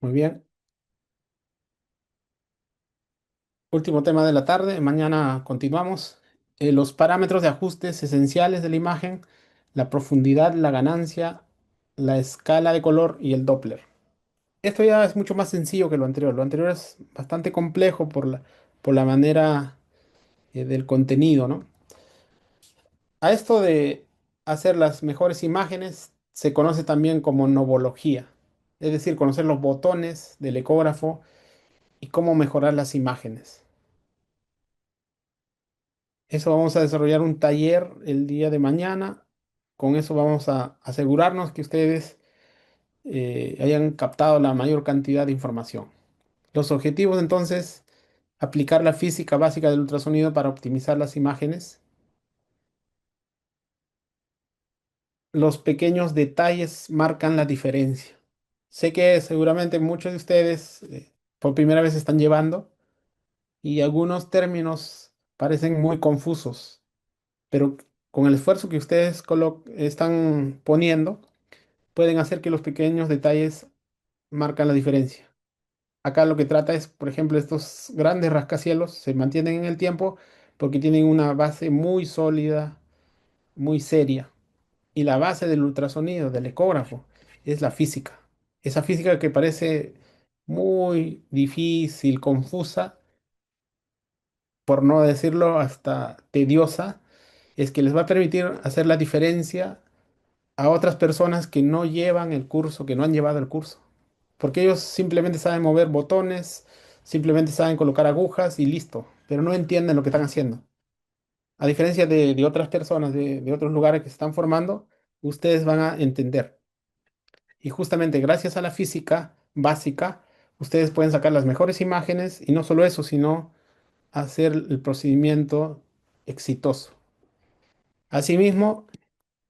Muy bien. Último tema de la tarde. Mañana continuamos. Los parámetros de ajustes esenciales de la imagen, la profundidad, la ganancia, la escala de color y el Doppler. Esto ya es mucho más sencillo que lo anterior. Lo anterior es bastante complejo por la manera del contenido, ¿no? A esto de hacer las mejores imágenes se conoce también como novología, es decir, conocer los botones del ecógrafo y cómo mejorar las imágenes. Eso vamos a desarrollar un taller el día de mañana. Con eso vamos a asegurarnos que ustedes hayan captado la mayor cantidad de información. Los objetivos entonces, aplicar la física básica del ultrasonido para optimizar las imágenes. Los pequeños detalles marcan la diferencia. Sé que seguramente muchos de ustedes por primera vez están llevando y algunos términos parecen muy confusos, pero con el esfuerzo que ustedes están poniendo, pueden hacer que los pequeños detalles marcan la diferencia. Acá lo que trata es, por ejemplo, estos grandes rascacielos se mantienen en el tiempo porque tienen una base muy sólida, muy seria. Y la base del ultrasonido, del ecógrafo, es la física. Esa física que parece muy difícil, confusa, por no decirlo hasta tediosa, es que les va a permitir hacer la diferencia a otras personas que no llevan el curso, que no han llevado el curso. Porque ellos simplemente saben mover botones, simplemente saben colocar agujas y listo, pero no entienden lo que están haciendo. A diferencia de otras personas de otros lugares que se están formando, ustedes van a entender. Y justamente gracias a la física básica, ustedes pueden sacar las mejores imágenes y no solo eso, sino hacer el procedimiento exitoso. Asimismo,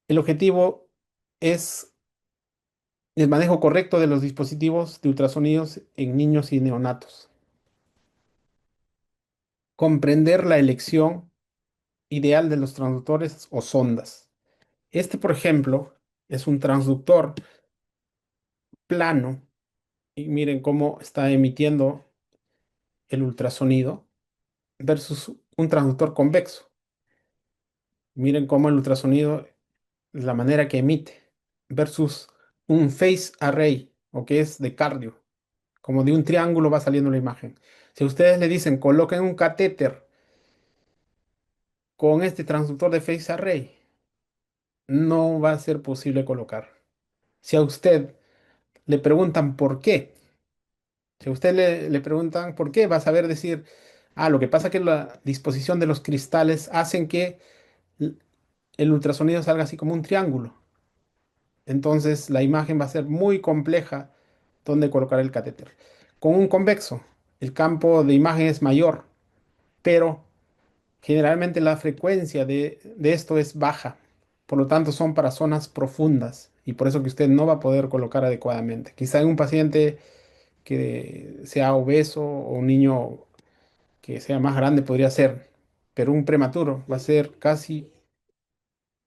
el objetivo es el manejo correcto de los dispositivos de ultrasonidos en niños y neonatos. Comprender la elección ideal de los transductores o sondas. Este, por ejemplo, es un transductor plano y miren cómo está emitiendo el ultrasonido versus un transductor convexo. Miren cómo el ultrasonido es la manera que emite versus un phase array o que es de cardio, como de un triángulo va saliendo la imagen. Si ustedes le dicen coloquen un catéter con este transductor de phase array, no va a ser posible colocar. Si a usted le preguntan por qué, si a usted le preguntan por qué, va a saber decir, ah, lo que pasa es que la disposición de los cristales hacen que l- el ultrasonido salga así como un triángulo. Entonces la imagen va a ser muy compleja donde colocar el catéter. Con un convexo, el campo de imagen es mayor, pero generalmente la frecuencia de esto es baja. Por lo tanto, son para zonas profundas y por eso que usted no va a poder colocar adecuadamente. Quizá en un paciente que sea obeso o un niño que sea más grande podría ser, pero un prematuro va a ser casi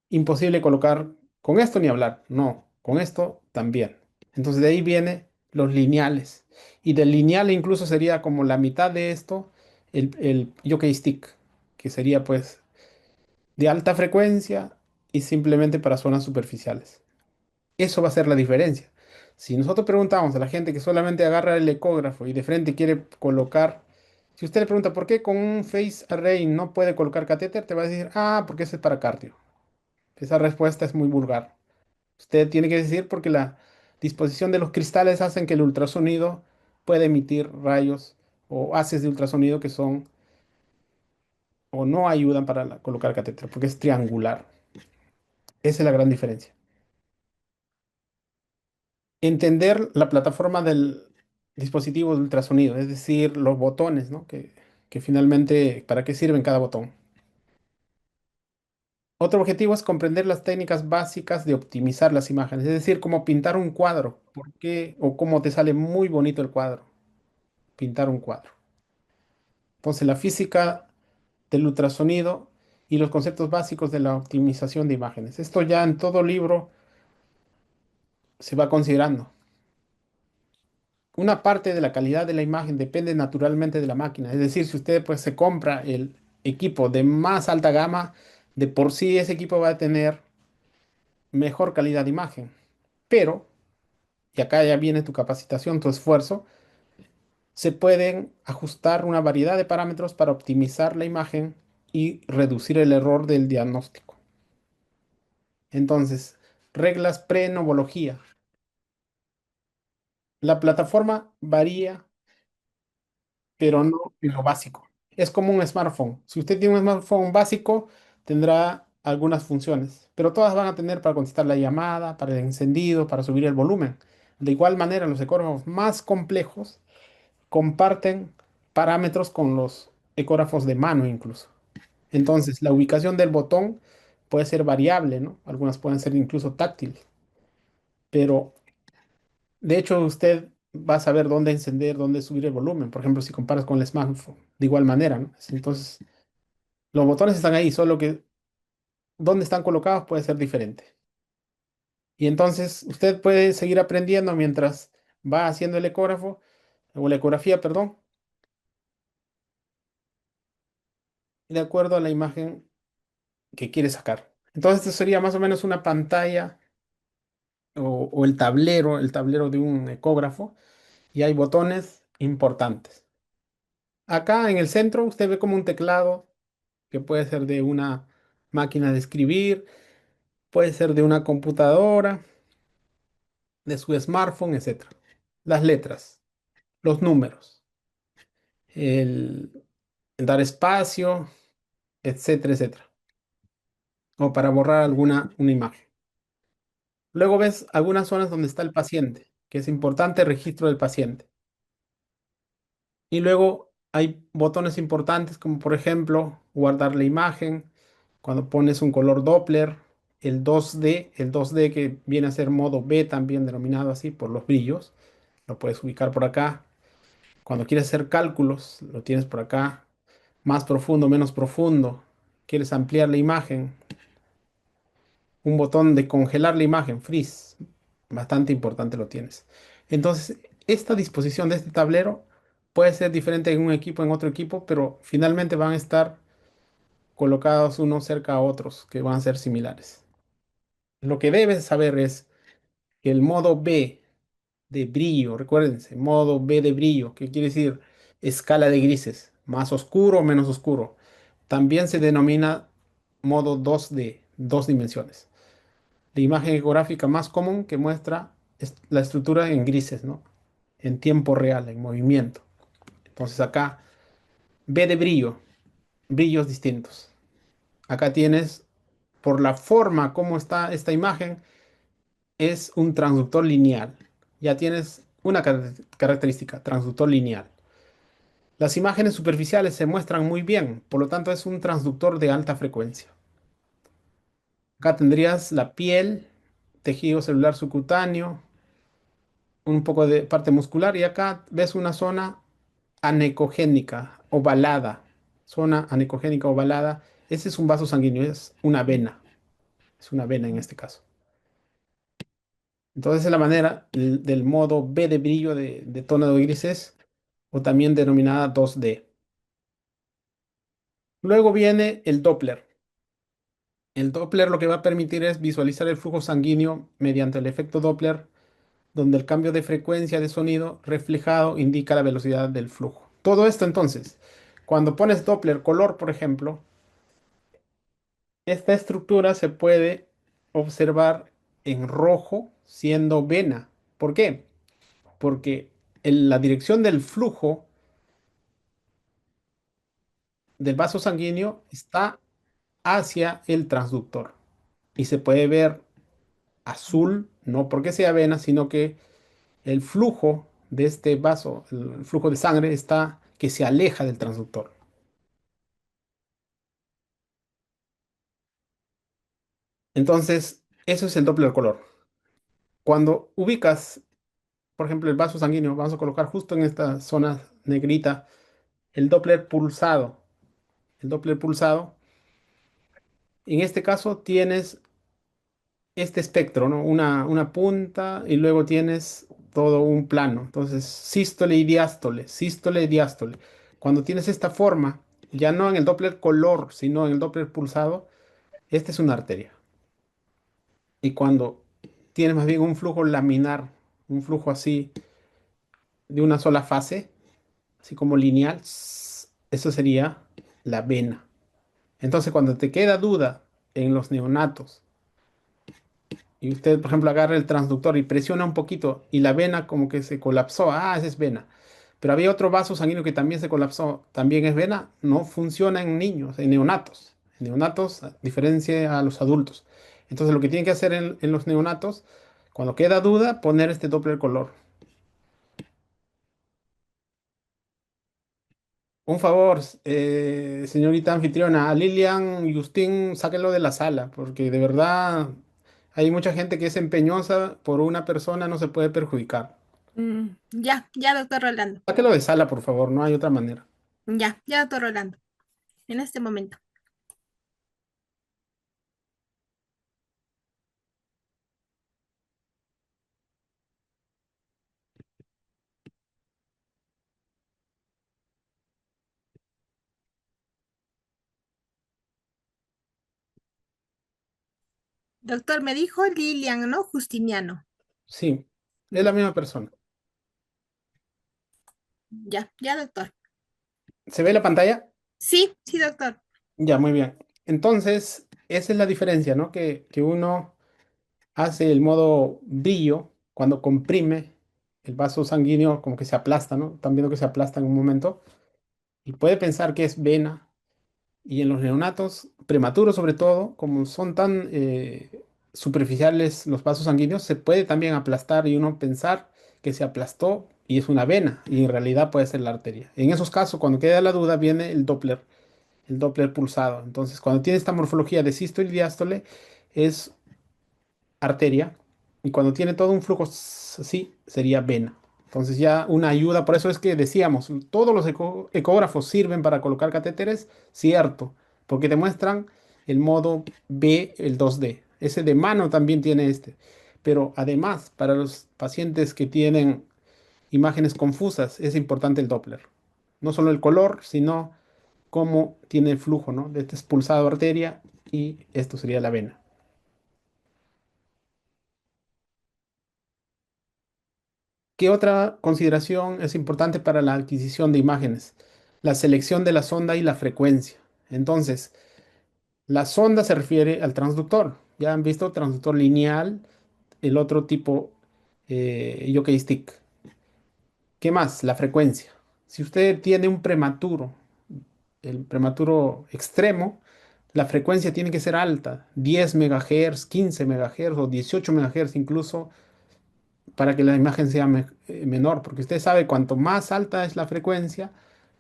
imposible colocar con esto ni hablar. No, con esto también. Entonces de ahí viene los lineales. Y del lineal incluso sería como la mitad de esto, el jockey stick, que sería pues de alta frecuencia y simplemente para zonas superficiales. Eso va a ser la diferencia. Si nosotros preguntamos a la gente que solamente agarra el ecógrafo y de frente quiere colocar, si usted le pregunta por qué con un phase array no puede colocar catéter, te va a decir, ah, porque ese es para cardio. Esa respuesta es muy vulgar. Usted tiene que decir porque la disposición de los cristales hacen que el ultrasonido pueda emitir rayos o haces de ultrasonido que son o no ayudan para colocar catéter, porque es triangular. Esa es la gran diferencia. Entender la plataforma del dispositivo de ultrasonido, es decir, los botones, ¿no? Que finalmente, ¿para qué sirven cada botón? Otro objetivo es comprender las técnicas básicas de optimizar las imágenes, es decir, cómo pintar un cuadro, por qué o cómo te sale muy bonito el cuadro, pintar un cuadro. Entonces, la física del ultrasonido y los conceptos básicos de la optimización de imágenes. Esto ya en todo libro se va considerando. una parte de la calidad de la imagen depende naturalmente de la máquina. Es decir, si usted pues se compra el equipo de más alta gama, de por sí ese equipo va a tener mejor calidad de imagen. Pero, y acá ya viene tu capacitación, tu esfuerzo, se pueden ajustar una variedad de parámetros para optimizar la imagen y reducir el error del diagnóstico. Entonces, reglas pre-nomología. La plataforma varía, pero no en lo básico. Es como un smartphone. Si usted tiene un smartphone básico, tendrá algunas funciones, pero todas van a tener para contestar la llamada, para el encendido, para subir el volumen. De igual manera, los ecógrafos más complejos comparten parámetros con los ecógrafos de mano incluso. Entonces, la ubicación del botón puede ser variable, ¿no? Algunas pueden ser incluso táctiles, pero de hecho usted va a saber dónde encender, dónde subir el volumen, por ejemplo, si comparas con el smartphone, de igual manera, ¿no? Entonces, los botones están ahí, solo que dónde están colocados puede ser diferente. Y entonces usted puede seguir aprendiendo mientras va haciendo el ecógrafo, o la ecografía, perdón, de acuerdo a la imagen que quiere sacar. Entonces, esto sería más o menos una pantalla o el tablero de un ecógrafo, y hay botones importantes. Acá en el centro usted ve como un teclado que puede ser de una máquina de escribir, puede ser de una computadora, de su smartphone, etcétera. Las letras, los números, el, el dar espacio, etcétera, etcétera. O para borrar una imagen. Luego ves algunas zonas donde está el paciente, que es importante el registro del paciente. Y luego hay botones importantes como por ejemplo guardar la imagen, cuando pones un color Doppler, el 2D que viene a ser modo B también denominado así por los brillos, lo puedes ubicar por acá. Cuando quieres hacer cálculos, lo tienes por acá, más profundo, menos profundo. Quieres ampliar la imagen, un botón de congelar la imagen, freeze, bastante importante lo tienes. Entonces, esta disposición de este tablero puede ser diferente en un equipo, en otro equipo, pero finalmente van a estar colocados unos cerca a otros que van a ser similares. Lo que debes saber es que el modo B de brillo, recuérdense, modo B de brillo, que quiere decir escala de grises, más oscuro o menos oscuro, también se denomina modo 2D, dos dimensiones. La imagen ecográfica más común que muestra es la estructura en grises, ¿no? En tiempo real, en movimiento. Entonces acá, B de brillo, brillos distintos. Acá tienes, por la forma como está esta imagen, es un transductor lineal. Ya tienes una característica, transductor lineal. Las imágenes superficiales se muestran muy bien, por lo tanto es un transductor de alta frecuencia. Acá tendrías la piel, tejido celular subcutáneo, un poco de parte muscular y acá ves una zona anecogénica ovalada. Zona anecogénica ovalada. Ese es un vaso sanguíneo, es una vena. Es una vena en este caso. Entonces es la manera del modo B de brillo de tono de grises o también denominada 2D. Luego viene el Doppler. El Doppler lo que va a permitir es visualizar el flujo sanguíneo mediante el efecto Doppler, donde el cambio de frecuencia de sonido reflejado indica la velocidad del flujo. Todo esto entonces, cuando pones Doppler color, por ejemplo, esta estructura se puede observar en rojo siendo vena. ¿Por qué? Porque la dirección del flujo del vaso sanguíneo está hacia el transductor y se puede ver azul, no porque sea vena, sino que el flujo de este vaso, el flujo de sangre está que se aleja del transductor. Entonces, eso es el Doppler color. Cuando ubicas, por ejemplo, el vaso sanguíneo, vamos a colocar justo en esta zona negrita el Doppler pulsado. El Doppler pulsado, en este caso tienes este espectro, ¿no? Una punta y luego tienes todo un plano. Entonces, sístole y diástole, sístole y diástole. Cuando tienes esta forma, ya no en el Doppler color, sino en el Doppler pulsado, esta es una arteria. Y cuando tienes más bien un flujo laminar, un flujo así de una sola fase, así como lineal, eso sería la vena. Entonces, cuando te queda duda en los neonatos y usted, por ejemplo, agarra el transductor y presiona un poquito y la vena como que se colapsó, esa es vena. Pero había otro vaso sanguíneo que también se colapsó, también es vena, no funciona en niños, en neonatos. En neonatos, a diferencia a los adultos. Entonces, lo que tienen que hacer en los neonatos, cuando queda duda, poner este Doppler color. Un favor, señorita anfitriona, a Lilian y Justin, sáquenlo de la sala, porque de verdad hay mucha gente que es empeñosa, por una persona no se puede perjudicar. Ya, ya, doctor Rolando. Sáquelo de sala, por favor, no hay otra manera. Ya, ya, doctor Rolando. En este momento. Doctor, me dijo Lilian, ¿no? Justiniano. Sí, es Mm, la misma persona. Ya, ya, doctor. ¿Se ve la pantalla? Sí, sí, doctor. Ya, muy bien. Entonces, esa es la diferencia, ¿no? Que uno hace el modo brillo cuando comprime el vaso sanguíneo, como que se aplasta, ¿no? Están viendo que se aplasta en un momento y puede pensar que es vena. Y en los neonatos prematuros, sobre todo, como son tan superficiales los vasos sanguíneos, se puede también aplastar y uno pensar que se aplastó y es una vena, y en realidad puede ser la arteria. En esos casos, cuando queda la duda, viene el Doppler pulsado. Entonces, cuando tiene esta morfología de sístole y diástole, es arteria, y cuando tiene todo un flujo así, sería vena. Entonces ya una ayuda, por eso es que decíamos, todos los ecógrafos sirven para colocar catéteres, cierto, porque te muestran el modo B, el 2D. Ese de mano también tiene este. Pero además, para los pacientes que tienen imágenes confusas, es importante el Doppler. No solo el color, sino cómo tiene el flujo, ¿no? De este expulsado arteria y esto sería la vena. ¿Qué otra consideración es importante para la adquisición de imágenes? La selección de la sonda y la frecuencia. Entonces, la sonda se refiere al transductor. Ya han visto transductor lineal, el otro tipo jockey stick. ¿Qué más? La frecuencia. Si usted tiene un prematuro, el prematuro extremo, la frecuencia tiene que ser alta, 10 megahertz, 15 megahertz o 18 megahertz incluso, para que la imagen sea menor, porque usted sabe, cuanto más alta es la frecuencia,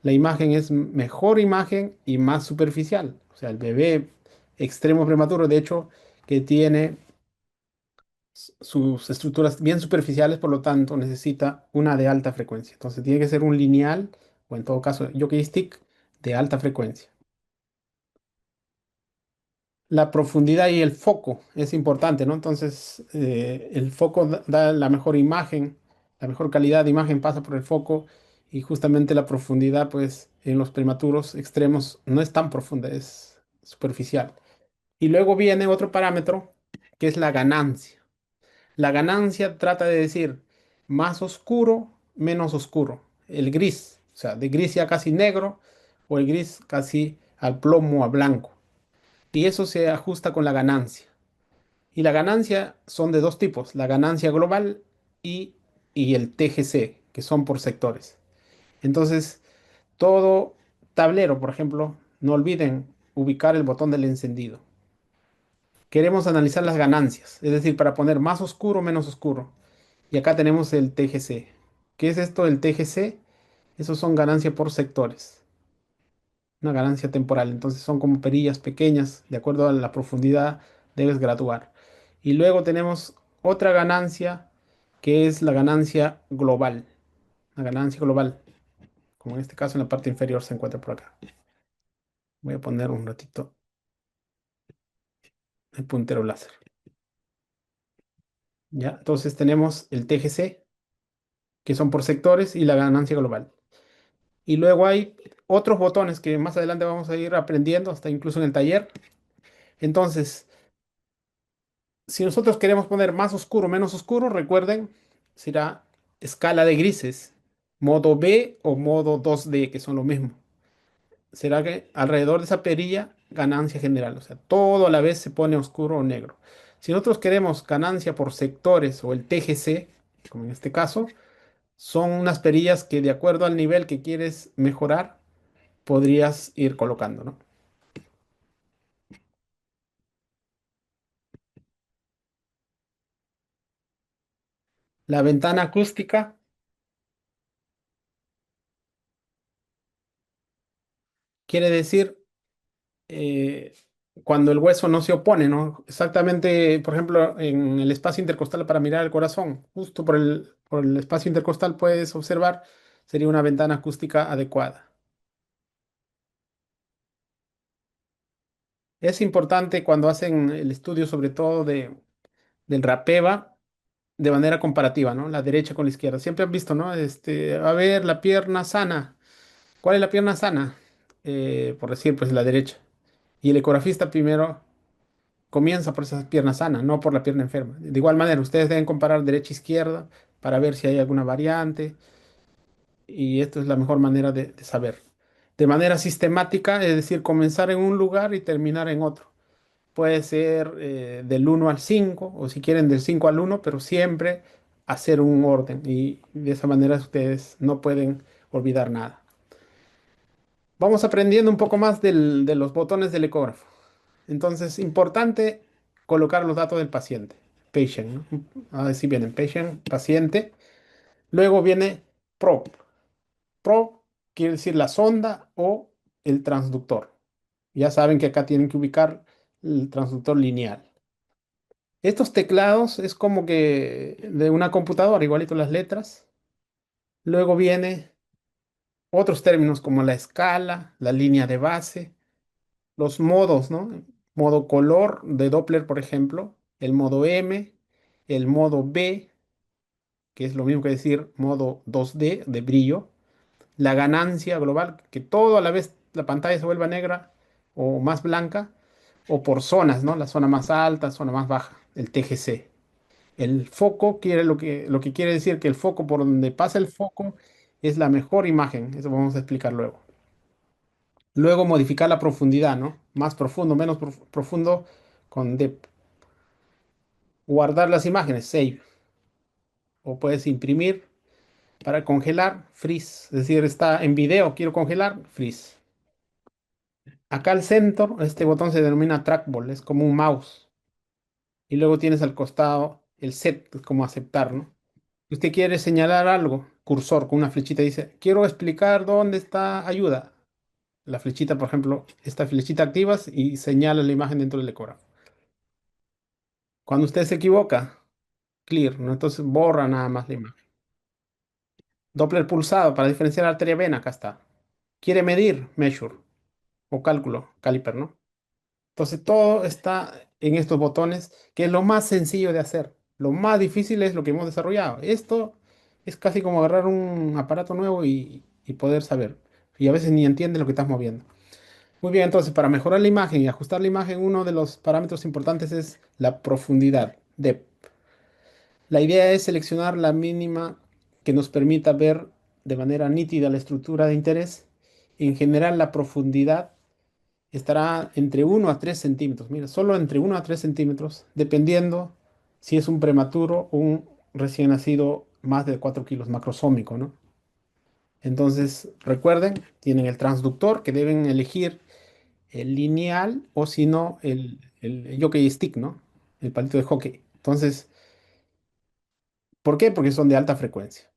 la imagen es mejor imagen y más superficial. O sea, el bebé extremo prematuro, de hecho, que tiene sus estructuras bien superficiales, por lo tanto, necesita una de alta frecuencia. Entonces, tiene que ser un lineal, o en todo caso, jockey stick de alta frecuencia. La profundidad y el foco es importante, ¿no? Entonces, el foco da la mejor imagen, la mejor calidad de imagen pasa por el foco, y justamente la profundidad, pues, en los prematuros extremos no es tan profunda, es superficial. Y luego viene otro parámetro que es la ganancia. La ganancia trata de decir más oscuro, menos oscuro. El gris, o sea, de gris ya casi negro, o el gris casi al plomo, a blanco. Y eso se ajusta con la ganancia. Y la ganancia son de dos tipos, la ganancia global y, y el TGC, que son por sectores. Entonces, todo tablero, por ejemplo, no olviden ubicar el botón del encendido. Queremos analizar las ganancias, es decir, para poner más oscuro o menos oscuro. Y acá tenemos el TGC. ¿Qué es esto del TGC? Esos son ganancias por sectores, una ganancia temporal. Entonces son como perillas pequeñas, de acuerdo a la profundidad debes graduar. Y luego tenemos otra ganancia que es la ganancia global. La ganancia global, como en este caso en la parte inferior se encuentra por acá. Voy a poner un ratito el puntero láser. ¿Ya? Entonces tenemos el TGC. que son por sectores, y la ganancia global. Y luego hay otros botones que más adelante vamos a ir aprendiendo, hasta incluso en el taller. Entonces, si nosotros queremos poner más oscuro, menos oscuro, recuerden, será escala de grises, modo B o modo 2D, que son lo mismo. Será que alrededor de esa perilla, ganancia general, o sea, todo a la vez se pone oscuro o negro. Si nosotros queremos ganancia por sectores o el TGC, como en este caso, son unas perillas que de acuerdo al nivel que quieres mejorar, podrías ir colocando, ¿no? La ventana acústica quiere decir eh, cuando el hueso no se opone, ¿no? Exactamente, por ejemplo, en el espacio intercostal para mirar el corazón, justo por el espacio intercostal puedes observar, sería una ventana acústica adecuada. Es importante cuando hacen el estudio, sobre todo del rapeva, de manera comparativa, ¿no? La derecha con la izquierda. Siempre han visto, ¿no? A ver, la pierna sana. ¿Cuál es la pierna sana? Por decir, pues la derecha. Y el ecografista primero comienza por esa pierna sana, no por la pierna enferma. De igual manera, ustedes deben comparar derecha e izquierda para ver si hay alguna variante y esto es la mejor manera de saber. De manera sistemática, es decir, comenzar en un lugar y terminar en otro. Puede ser del 1 al 5 o si quieren del 5 al 1, pero siempre hacer un orden y de esa manera ustedes no pueden olvidar nada. Vamos aprendiendo un poco más de los botones del ecógrafo. Entonces, importante colocar los datos del paciente, patient, ¿no? Así vienen, patient, paciente. Luego viene probe. Probe quiere decir la sonda o el transductor. Ya saben que acá tienen que ubicar el transductor lineal. Estos teclados es como que de una computadora, igualito las letras. Luego viene otros términos como la escala, la línea de base, los modos, ¿no? Modo color de Doppler, por ejemplo, el modo M, el modo B, que es lo mismo que decir modo 2D de brillo, la ganancia global, que todo a la vez la pantalla se vuelva negra o más blanca, o por zonas, ¿no? La zona más alta, zona más baja, el TGC. El foco quiere lo que quiere decir que el foco por donde pasa el foco es la mejor imagen, eso vamos a explicar luego. Luego modificar la profundidad, ¿no? Más profundo, menos profundo con depth. Guardar las imágenes, save. O puedes imprimir para congelar, freeze. Es decir, está en video, quiero congelar, freeze. Acá al centro, este botón se denomina trackball, es como un mouse. Y luego tienes al costado el set, que es como aceptar, ¿no? Si usted quiere señalar algo, cursor con una flechita, dice, quiero explicar dónde está ayuda. La flechita, por ejemplo, esta flechita activas y señala la imagen dentro del ecógrafo. Cuando usted se equivoca, clear, ¿no? Entonces borra nada más la imagen. Doppler pulsado para diferenciar arteria-vena, acá está. Quiere medir, measure, o cálculo, caliper, ¿no? Entonces todo está en estos botones, que es lo más sencillo de hacer. Lo más difícil es lo que hemos desarrollado. Esto es casi como agarrar un aparato nuevo y poder saber. Y a veces ni entiende lo que estás moviendo. Muy bien, entonces para mejorar la imagen y ajustar la imagen, uno de los parámetros importantes es la profundidad, depth. La idea es seleccionar la mínima que nos permita ver de manera nítida la estructura de interés. En general, la profundidad estará entre 1 a 3 centímetros. Mira, solo entre 1 a 3 centímetros, dependiendo si es un prematuro o un recién nacido más de 4 kilos macrosómico, ¿no? Entonces, recuerden, tienen el transductor que deben elegir el lineal o si no, el jockey stick, ¿no? El palito de hockey. Entonces, ¿por qué? Porque son de alta frecuencia.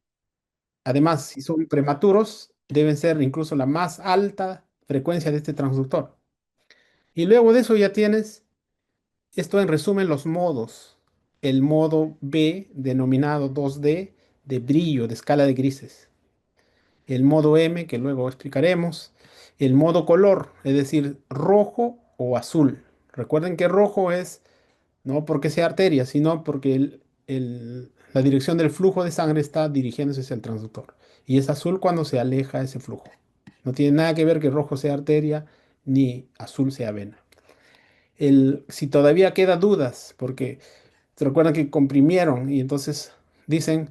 Además, si son prematuros, deben ser incluso la más alta frecuencia de este transductor. Y luego de eso ya tienes, esto en resumen, los modos. El modo B, denominado 2D, de brillo, de escala de grises. El modo M, que luego explicaremos. El modo color, es decir, rojo o azul. Recuerden que rojo es no porque sea arteria, sino porque La dirección del flujo de sangre está dirigiéndose hacia el transductor. Y es azul cuando se aleja ese flujo. No tiene nada que ver que rojo sea arteria ni azul sea vena. Si todavía queda dudas, porque se recuerdan que comprimieron y entonces dicen,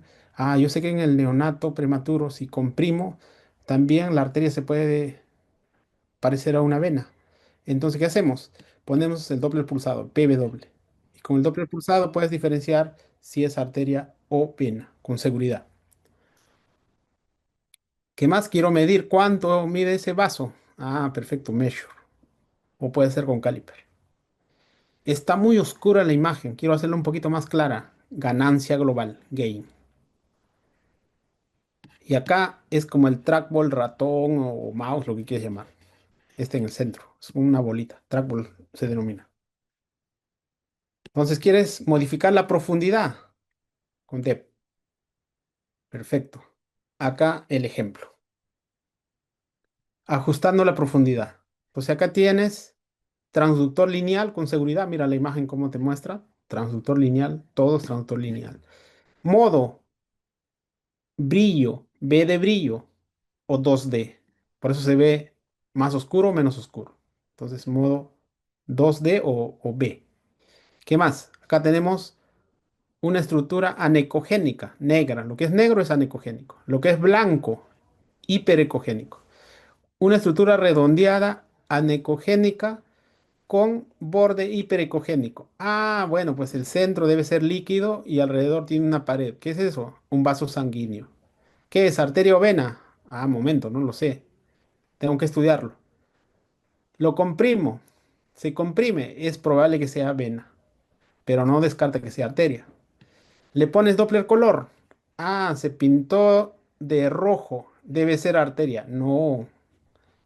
yo sé que en el neonato prematuro, si comprimo, también la arteria se puede parecer a una vena. Entonces, ¿qué hacemos? Ponemos el Doppler pulsado, PV doble. Y con el Doppler pulsado puedes diferenciar si es arteria o vena, con seguridad. ¿Qué más quiero medir? ¿Cuánto mide ese vaso? Perfecto, measure. O puede ser con caliper. Está muy oscura la imagen. Quiero hacerla un poquito más clara. Ganancia global, gain. Y acá es como el trackball, ratón o mouse, lo que quieras llamar. Este en el centro. Es una bolita. Trackball se denomina. Entonces, ¿quieres modificar la profundidad? Con depth. Perfecto. Acá el ejemplo. Ajustando la profundidad. Pues acá tienes transductor lineal con seguridad. Mira la imagen cómo te muestra. Transductor lineal. Todo es transductor lineal. Modo brillo. B de brillo. O 2D. Por eso se ve más oscuro o menos oscuro. Entonces, modo 2D o B. ¿Qué más? Acá tenemos una estructura anecogénica, negra. Lo que es negro es anecogénico. Lo que es blanco, hiperecogénico. Una estructura redondeada, anecogénica, con borde hiperecogénico. Bueno, pues el centro debe ser líquido y alrededor tiene una pared. ¿Qué es eso? Un vaso sanguíneo. ¿Qué es? ¿Arteria o vena? Momento, no lo sé. Tengo que estudiarlo. Lo comprimo. Se comprime. Es probable que sea vena, pero no descarta que sea arteria. Le pones Doppler color. Se pintó de rojo. Debe ser arteria. No,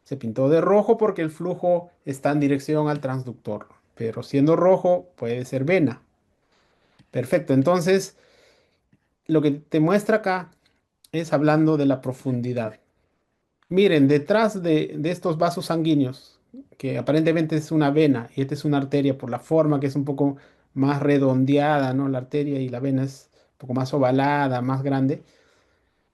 se pintó de rojo porque el flujo está en dirección al transductor. Pero siendo rojo, puede ser vena. Perfecto. Entonces, lo que te muestra acá es hablando de la profundidad. Miren, detrás de estos vasos sanguíneos, que aparentemente es una vena y esta es una arteria por la forma que es un poco más redondeada, ¿no? La arteria y la vena es un poco más ovalada, más grande.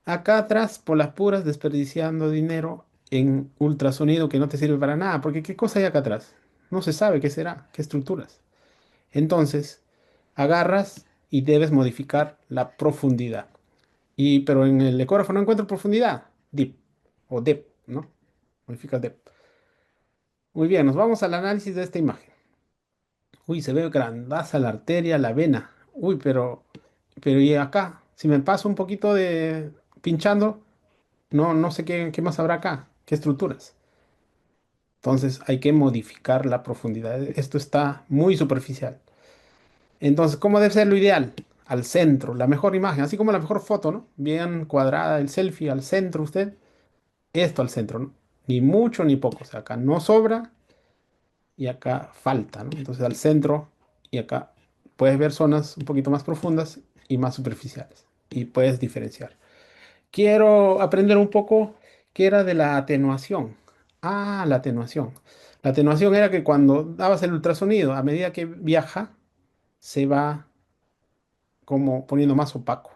Acá atrás, por las puras, desperdiciando dinero en ultrasonido que no te sirve para nada, porque ¿qué cosa hay acá atrás? No se sabe qué será, qué estructuras. Entonces, agarras y debes modificar la profundidad. Pero en el ecógrafo no encuentro profundidad, deep o depth, ¿no? Modifica depth. Muy bien, nos vamos al análisis de esta imagen. Uy, se ve grandaza la arteria, la vena. Uy, pero ¿y acá? Si me paso un poquito de pinchando, no sé qué más habrá acá, qué estructuras. Entonces hay que modificar la profundidad. Esto está muy superficial. Entonces, ¿cómo debe ser lo ideal? Al centro, la mejor imagen, así como la mejor foto, ¿no? Bien cuadrada, el selfie al centro, usted. Esto al centro, ¿no? Ni mucho ni poco. O sea, acá no sobra y acá falta, ¿no? Entonces al centro y acá puedes ver zonas un poquito más profundas y más superficiales. Y puedes diferenciar. Quiero aprender un poco qué era de la atenuación. La atenuación. La atenuación era que cuando dabas el ultrasonido, a medida que viaja, se va como poniendo más opaco.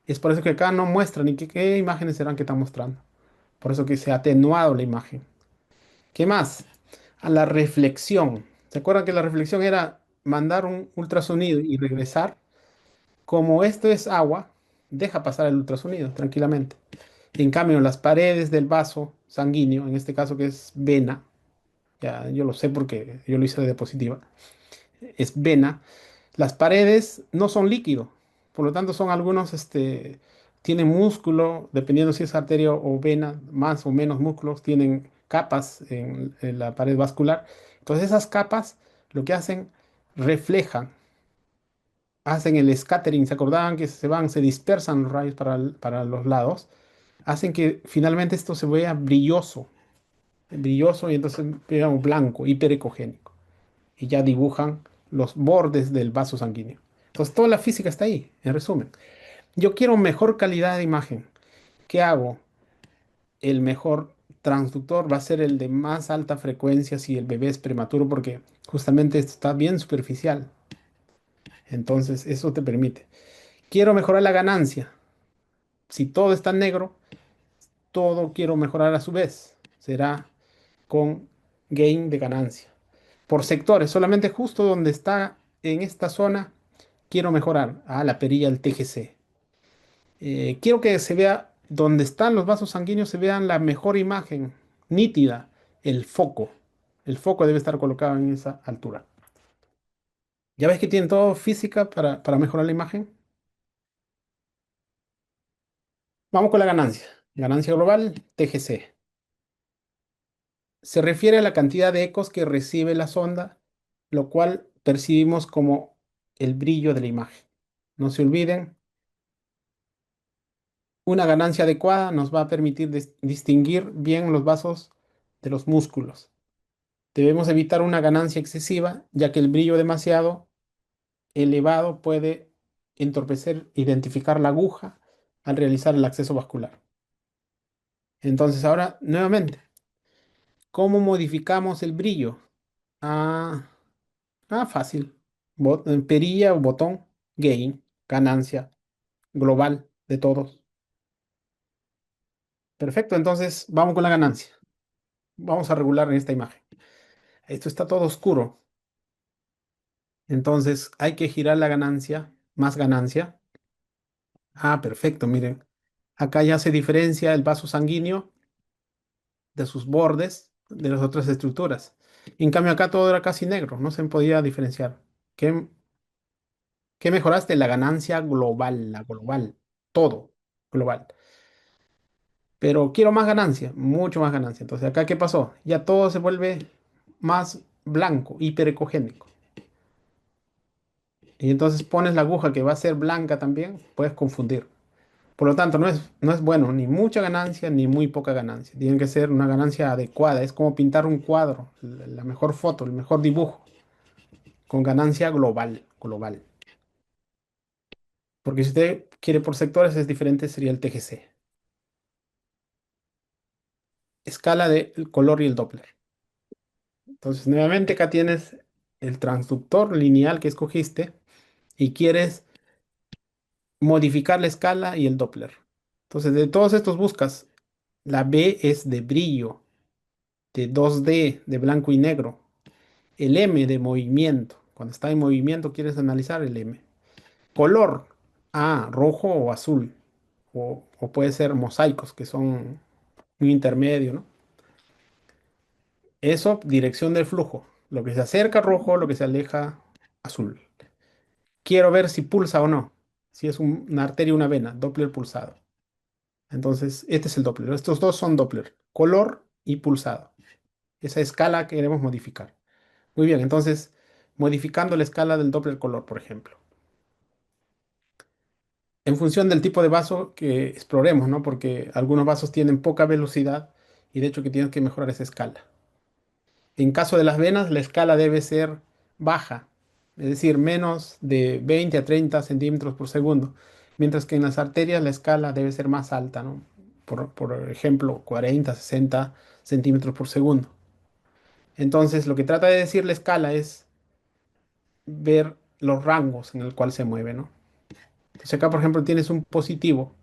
Es por eso que acá no muestra ni qué imágenes serán que están mostrando. Por eso que se ha atenuado la imagen. ¿Qué más? A la reflexión. ¿Se acuerdan que la reflexión era mandar un ultrasonido y regresar? Como esto es agua, deja pasar el ultrasonido tranquilamente. En cambio, las paredes del vaso sanguíneo, en este caso que es vena, ya yo lo sé porque yo lo hice de diapositiva, es vena, las paredes no son líquido, por lo tanto son algunos, tienen músculo, dependiendo si es arteria o vena, más o menos músculos, tienen capas en la pared vascular. Entonces esas capas lo que hacen, reflejan, hacen el scattering, ¿se acordaban que se dispersan los rayos para los lados? Hacen que finalmente esto se vea brilloso y entonces digamos blanco, hiperecogénico. Y ya dibujan los bordes del vaso sanguíneo. Entonces toda la física está ahí, en resumen. Yo quiero mejor calidad de imagen. ¿Qué hago? El mejor transductor va a ser el de más alta frecuencia si el bebé es prematuro porque justamente esto está bien superficial. Entonces eso te permite. Quiero mejorar la ganancia. Si todo está en negro, todo quiero mejorar a su vez. Será con gain de ganancia. Por sectores, solamente justo donde está en esta zona, quiero mejorar. Ah, la perilla del TGC. Quiero que se vea donde están los vasos sanguíneos, se vean la mejor imagen, nítida, el foco. El foco debe estar colocado en esa altura. ¿Ya ves que tiene todo física para mejorar la imagen? Vamos con la ganancia. Ganancia global, TGC. Se refiere a la cantidad de ecos que recibe la sonda, lo cual percibimos como el brillo de la imagen. No se olviden, una ganancia adecuada nos va a permitir distinguir bien los vasos de los músculos. Debemos evitar una ganancia excesiva, ya que el brillo demasiado elevado puede entorpecer, identificar la aguja al realizar el acceso vascular. Entonces, ahora, nuevamente, ¿cómo modificamos el brillo? Ah, fácil. Perilla o botón, gain, ganancia global de todos. Perfecto, entonces vamos con la ganancia. Vamos a regular en esta imagen. Esto está todo oscuro. Entonces hay que girar la ganancia, más ganancia. Ah, perfecto, miren. Acá ya se diferencia el vaso sanguíneo de sus bordes de las otras estructuras. En cambio acá todo era casi negro, no se podía diferenciar. ¿Qué, qué mejoraste? La ganancia global, la global, todo global. Pero quiero más ganancia, mucho más ganancia. Entonces acá, ¿qué pasó? Ya todo se vuelve más blanco, hiperecogénico. Y entonces pones la aguja que va a ser blanca también, puedes confundir. Por lo tanto, no es bueno ni mucha ganancia ni muy poca ganancia. Tiene que ser una ganancia adecuada. Es como pintar un cuadro, la mejor foto, el mejor dibujo, con ganancia global, global. Porque si usted quiere por sectores es diferente, sería el TGC. Escala del color y el Doppler. Entonces, nuevamente acá tienes el transductor lineal que escogiste y quieres modificar la escala y el Doppler. Entonces, de todos estos buscas, la B es de brillo, de 2D, de blanco y negro. El M de movimiento. Cuando está en movimiento quieres analizar el M. Color, rojo o azul. O puede ser mosaicos, que son un intermedio, ¿no? Eso, dirección del flujo. Lo que se acerca rojo, lo que se aleja azul. Quiero ver si pulsa o no. Si es una arteria o una vena. Doppler pulsado. Entonces, este es el Doppler. Estos dos son Doppler. Color y pulsado. Esa escala que queremos modificar. Muy bien, entonces, modificando la escala del Doppler color, por ejemplo. En función del tipo de vaso que exploremos, ¿no? Porque algunos vasos tienen poca velocidad y de hecho que tienes que mejorar esa escala. En caso de las venas, la escala debe ser baja, es decir, menos de 20 a 30 centímetros por segundo, mientras que en las arterias la escala debe ser más alta, ¿no? Por ejemplo, 40, 60 centímetros por segundo. Entonces, lo que trata de decir la escala es ver los rangos en el cual se mueve, ¿no? Entonces acá, por ejemplo, tienes un positivo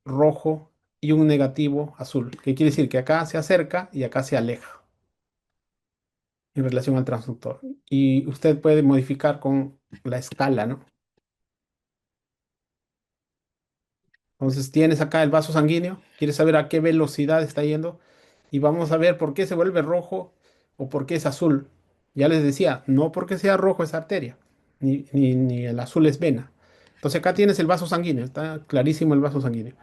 rojo y un negativo azul, que quiere decir que acá se acerca y acá se aleja en relación al transductor. Y usted puede modificar con la escala, ¿no? Entonces tienes acá el vaso sanguíneo, quieres saber a qué velocidad está yendo y vamos a ver por qué se vuelve rojo o por qué es azul. Ya les decía, no porque sea rojo es arteria, ni el azul es vena. Entonces acá tienes el vaso sanguíneo, está clarísimo el vaso sanguíneo.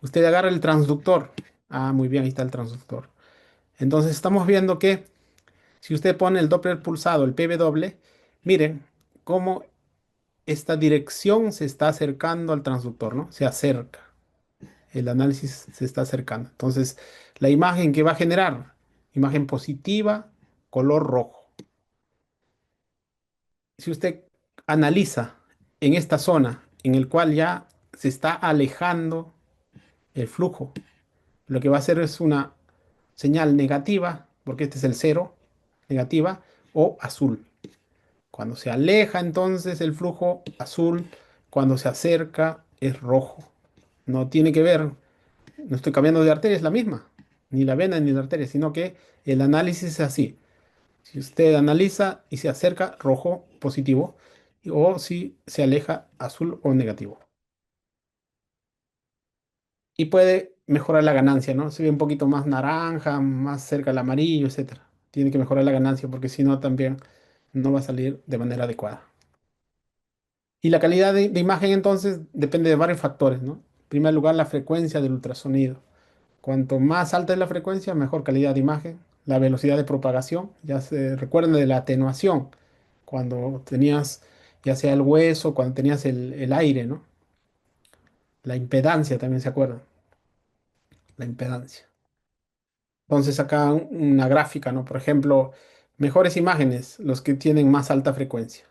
Usted agarra el transductor. Ah, muy bien, ahí está el transductor. Entonces estamos viendo que si usted pone el Doppler pulsado, el PV doble, miren cómo esta dirección se está acercando al transductor, ¿no? Se acerca. El análisis se está acercando. Entonces, la imagen que va a generar, imagen positiva, color rojo. Si usted analiza en esta zona en el cual ya se está alejando el flujo, lo que va a hacer es una señal negativa, porque este es el cero, negativa, o azul. Cuando se aleja, entonces el flujo azul, cuando se acerca es rojo. No tiene que ver, no estoy cambiando de arteria, es la misma, ni la vena ni la arteria, sino que el análisis es así. Si usted analiza y se acerca, rojo, positivo, o si se aleja, azul o negativo. Y puede mejorar la ganancia, ¿no? Se ve un poquito más naranja, más cerca al amarillo, etcétera. Tiene que mejorar la ganancia porque si no también no va a salir de manera adecuada. Y la calidad de imagen entonces depende de varios factores, ¿no? En primer lugar, la frecuencia del ultrasonido. Cuanto más alta es la frecuencia, mejor calidad de imagen. La velocidad de propagación, ya se recuerdan de la atenuación, cuando tenías ya sea el hueso, cuando tenías el aire, ¿no? La impedancia también se acuerdan, la impedancia. Entonces acá una gráfica, ¿no? Por ejemplo, mejores imágenes, los que tienen más alta frecuencia,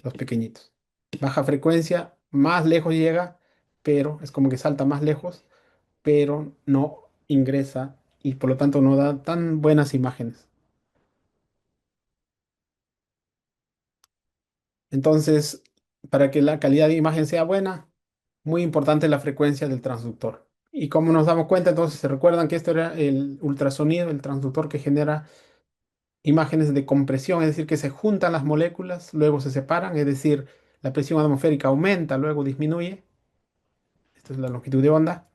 los pequeñitos. Baja frecuencia, más lejos llega, pero es como que salta más lejos, pero no ingresa y por lo tanto no da tan buenas imágenes. Entonces, para que la calidad de imagen sea buena, muy importante la frecuencia del transductor. Y como nos damos cuenta, entonces se recuerdan que esto era el ultrasonido, el transductor que genera imágenes de compresión, es decir, que se juntan las moléculas, luego se separan, es decir, la presión atmosférica aumenta, luego disminuye. Esta es la longitud de onda.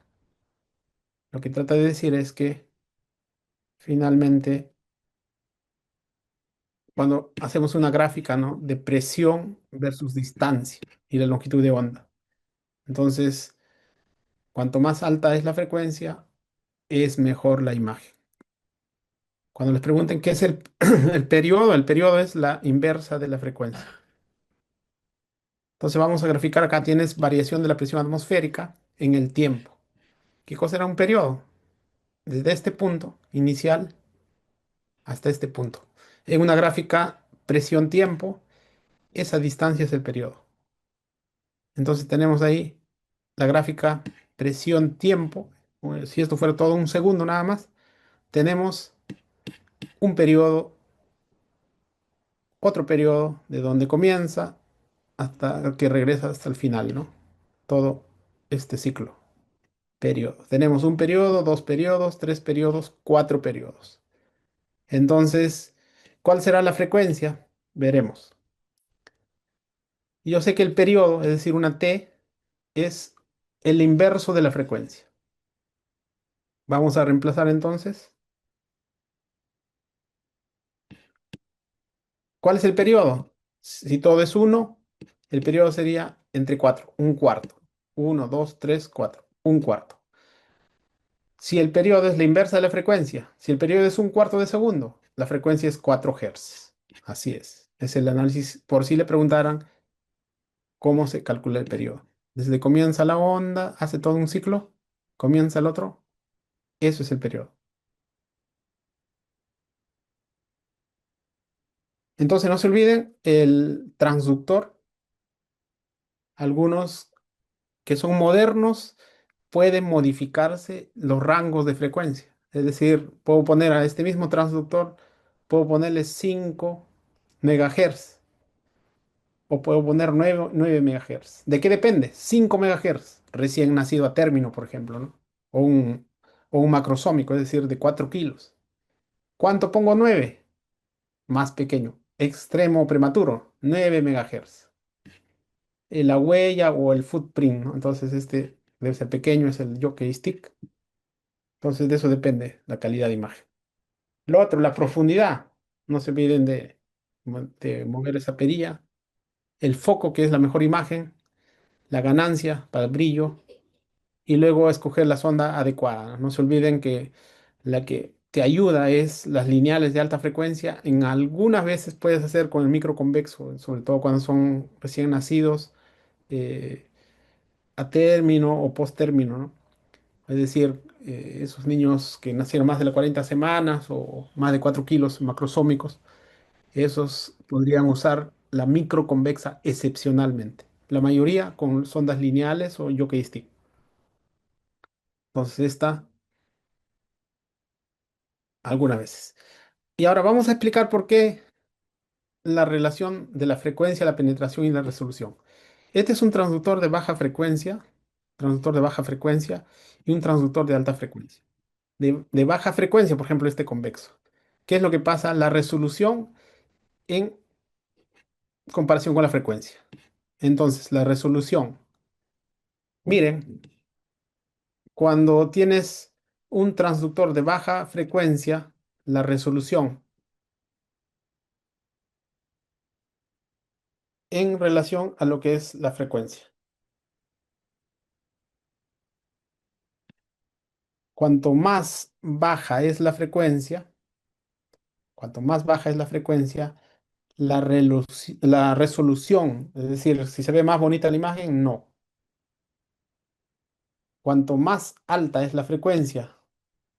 Lo que trata de decir es que finalmente, cuando hacemos una gráfica, ¿no? De presión versus distancia y la longitud de onda. Entonces, cuanto más alta es la frecuencia, es mejor la imagen. Cuando les pregunten qué es el periodo es la inversa de la frecuencia. Entonces vamos a graficar acá, tienes variación de la presión atmosférica en el tiempo. ¿Qué cosa era un periodo? Desde este punto inicial hasta este punto. En una gráfica presión-tiempo, esa distancia es el periodo. Entonces tenemos ahí la gráfica presión-tiempo. Si esto fuera todo un segundo nada más, tenemos un periodo, otro periodo de donde comienza hasta que regresa hasta el final, ¿no? Todo este ciclo. Periodo. Tenemos un periodo, dos periodos, tres periodos, cuatro periodos. Entonces, ¿cuál será la frecuencia? Veremos. Yo sé que el periodo, es decir, una T, es el inverso de la frecuencia. Vamos a reemplazar entonces. ¿Cuál es el periodo? Si todo es uno, el periodo sería entre 4, un cuarto. Uno, 2, 3, 4, un cuarto. Si el periodo es la inversa de la frecuencia, si el periodo es un cuarto de segundo, la frecuencia es 4 Hz. Así es. Es el análisis, por si le preguntaran cómo se calcula el periodo. Desde comienza la onda, hace todo un ciclo, comienza el otro, eso es el periodo. Entonces no se olviden el transductor, algunos que son modernos pueden modificarse los rangos de frecuencia. Es decir, puedo poner a este mismo transductor, puedo ponerle 5 megahertz o puedo poner 9 megahertz. ¿De qué depende? 5 megahertz, recién nacido a término, por ejemplo, ¿no? O o un macrosómico, es decir, de 4 kilos. ¿Cuánto pongo 9? Más pequeño. Extremo prematuro, 9 megahertz. La huella o el footprint, ¿no? Entonces este debe ser pequeño, es el jockey stick. Entonces de eso depende la calidad de imagen. Lo otro, la profundidad. No se olviden de mover esa perilla. El foco, que es la mejor imagen. La ganancia para el brillo. Y luego escoger la sonda adecuada. No se olviden que la que te ayuda es las lineales de alta frecuencia. En algunas veces puedes hacer con el microconvexo, sobre todo cuando son recién nacidos, eh, a término o post término, ¿no? Es decir, esos niños que nacieron más de las 40 semanas o más de 4 kilos macrosómicos, esos podrían usar la microconvexa excepcionalmente. La mayoría con sondas lineales o jockey stick. Entonces, esta algunas veces. Y ahora vamos a explicar por qué la relación de la frecuencia, la penetración y la resolución. Este es un transductor de baja frecuencia y un transductor de alta frecuencia. De baja frecuencia, por ejemplo, este convexo. ¿Qué es lo que pasa? La resolución en comparación con la frecuencia. Entonces, la resolución. Miren, cuando tienes un transductor de baja frecuencia, la resolución en relación a lo que es la frecuencia. Cuanto más baja es la frecuencia, cuanto más baja es la frecuencia, la resolución, es decir, si se ve más bonita la imagen, no. Cuanto más alta es la frecuencia,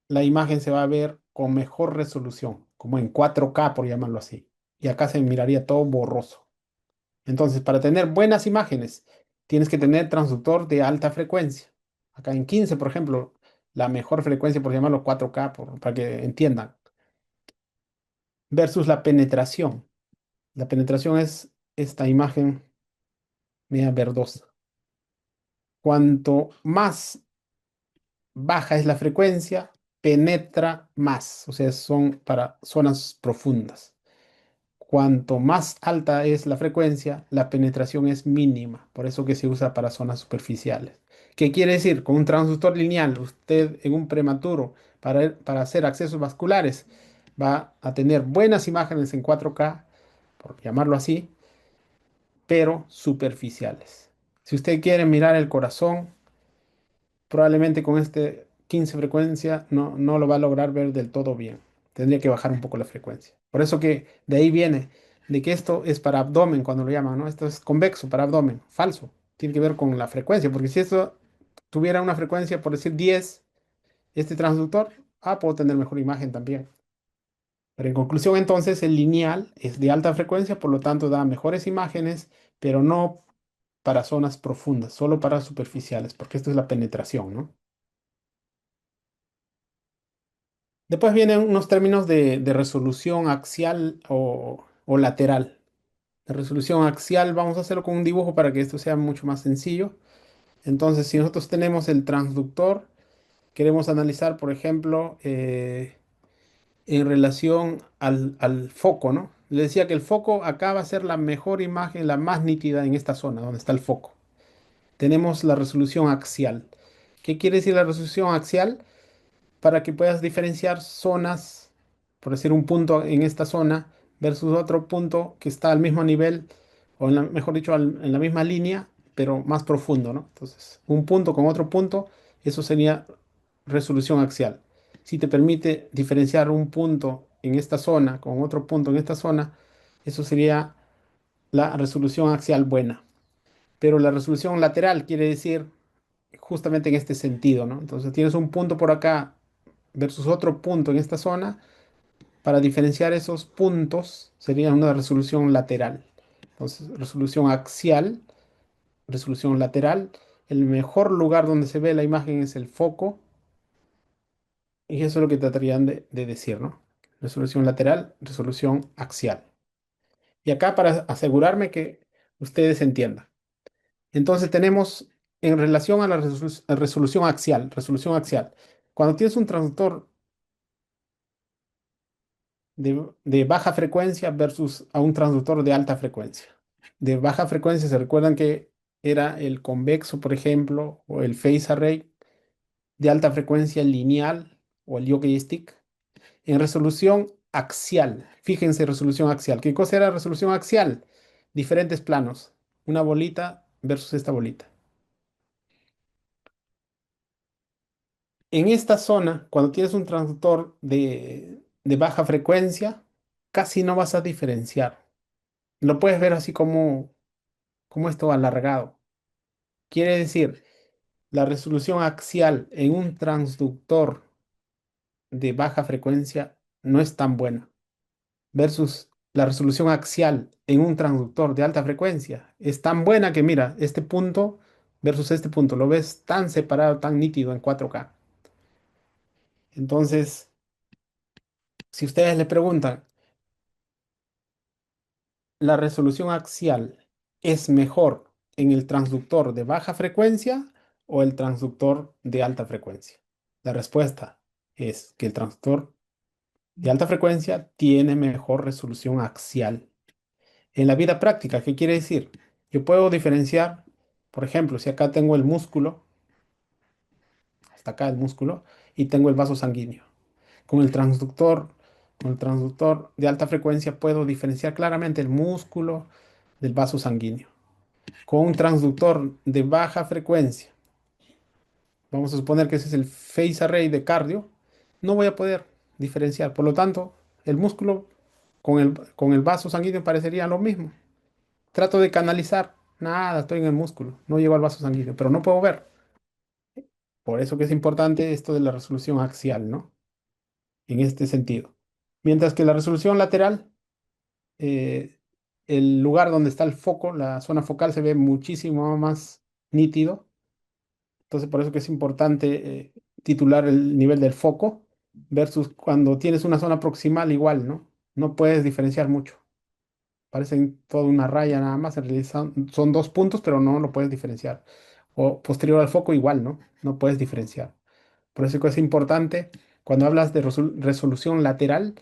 la imagen se va a ver con mejor resolución, como en 4K, por llamarlo así. Y acá se miraría todo borroso. Entonces, para tener buenas imágenes, tienes que tener transductor de alta frecuencia. Acá en 15, por ejemplo, la mejor frecuencia, por llamarlo 4K, para que entiendan, versus la penetración. La penetración es esta imagen media verdosa. Cuanto más baja es la frecuencia, penetra más, o sea, son para zonas profundas. Cuanto más alta es la frecuencia, la penetración es mínima, por eso que se usa para zonas superficiales. ¿Qué quiere decir? Con un transductor lineal, usted en un prematuro, para hacer accesos vasculares, va a tener buenas imágenes en 4K, por llamarlo así, pero superficiales. Si usted quiere mirar el corazón, probablemente con este 15 frecuencia no lo va a lograr ver del todo bien. Tendría que bajar un poco la frecuencia. Por eso que de ahí viene, de que esto es para abdomen cuando lo llaman, ¿no? Esto es convexo para abdomen, falso. Tiene que ver con la frecuencia, porque si esto tuviera una frecuencia, por decir 10, este transductor, puedo tener mejor imagen también. Pero en conclusión, entonces, el lineal es de alta frecuencia, por lo tanto da mejores imágenes, pero no para zonas profundas, solo para superficiales, porque esto es la penetración, ¿no? Después vienen unos términos de resolución axial o lateral. De resolución axial, vamos a hacerlo con un dibujo para que esto sea mucho más sencillo. Entonces, si nosotros tenemos el transductor, queremos analizar, por ejemplo, en relación al foco, ¿no? Le decía que el foco acá va a ser la mejor imagen, la más nítida en esta zona, donde está el foco. Tenemos la resolución axial. ¿Qué quiere decir la resolución axial? Para que puedas diferenciar zonas, por decir un punto en esta zona versus otro punto que está al mismo nivel, o mejor dicho, en la misma línea, pero más profundo, ¿no? Entonces, un punto con otro punto, eso sería resolución axial. Si te permite diferenciar un punto en esta zona con otro punto en esta zona, eso sería la resolución axial buena. Pero la resolución lateral quiere decir justamente en este sentido, ¿no? Entonces tienes un punto por acá versus otro punto en esta zona, para diferenciar esos puntos sería una resolución lateral. Entonces, resolución axial, resolución lateral. El mejor lugar donde se ve la imagen es el foco, y eso es lo que tratarían de decir, ¿no? Resolución lateral, resolución axial. Y acá para asegurarme que ustedes entiendan. Entonces tenemos en relación a la resolución axial. Cuando tienes un transductor de baja frecuencia versus a un transductor de alta frecuencia. De baja frecuencia, ¿se recuerdan que era el convexo, por ejemplo, o el phase array? De alta frecuencia lineal o el yoke stick. En resolución axial, fíjense, resolución axial. ¿Qué cosa era resolución axial? Diferentes planos, una bolita versus esta bolita. En esta zona, cuando tienes un transductor de baja frecuencia, casi no vas a diferenciar. Lo puedes ver así como esto alargado. Quiere decir, la resolución axial en un transductor de baja frecuencia no es tan buena, versus la resolución axial en un transductor de alta frecuencia es tan buena que mira, este punto versus este punto, lo ves tan separado, tan nítido en 4K. Entonces, si ustedes le preguntan, ¿La resolución axial es mejor en el transductor de baja frecuencia o el transductor de alta frecuencia? La respuesta es que el transductor de alta frecuencia tiene mejor resolución axial. En la vida práctica, ¿qué quiere decir? Yo puedo diferenciar, por ejemplo, si acá tengo el músculo, hasta acá el músculo, y tengo el vaso sanguíneo. Con el transductor, con el transductor de alta frecuencia puedo diferenciar claramente el músculo del vaso sanguíneo. Con un transductor de baja frecuencia, vamos a suponer que ese es el phase array de cardio, no voy a poder diferenciar. Por lo tanto, el músculo con el vaso sanguíneo parecería lo mismo. Trato de canalizar, nada, estoy en el músculo, no llego al vaso sanguíneo, pero no puedo ver. Por eso que es importante esto de la resolución axial, ¿no? En este sentido. Mientras que la resolución lateral, eh, el lugar donde está el foco, la zona focal se ve muchísimo más nítido. Entonces, por eso que es importante titular el nivel del foco versus cuando tienes una zona proximal igual, ¿no? No puedes diferenciar mucho. Parecen toda una raya nada más, en realidad son dos puntos, pero no lo puedes diferenciar. O posterior al foco igual, ¿no? No puedes diferenciar. Por eso que es importante, cuando hablas de resolución lateral,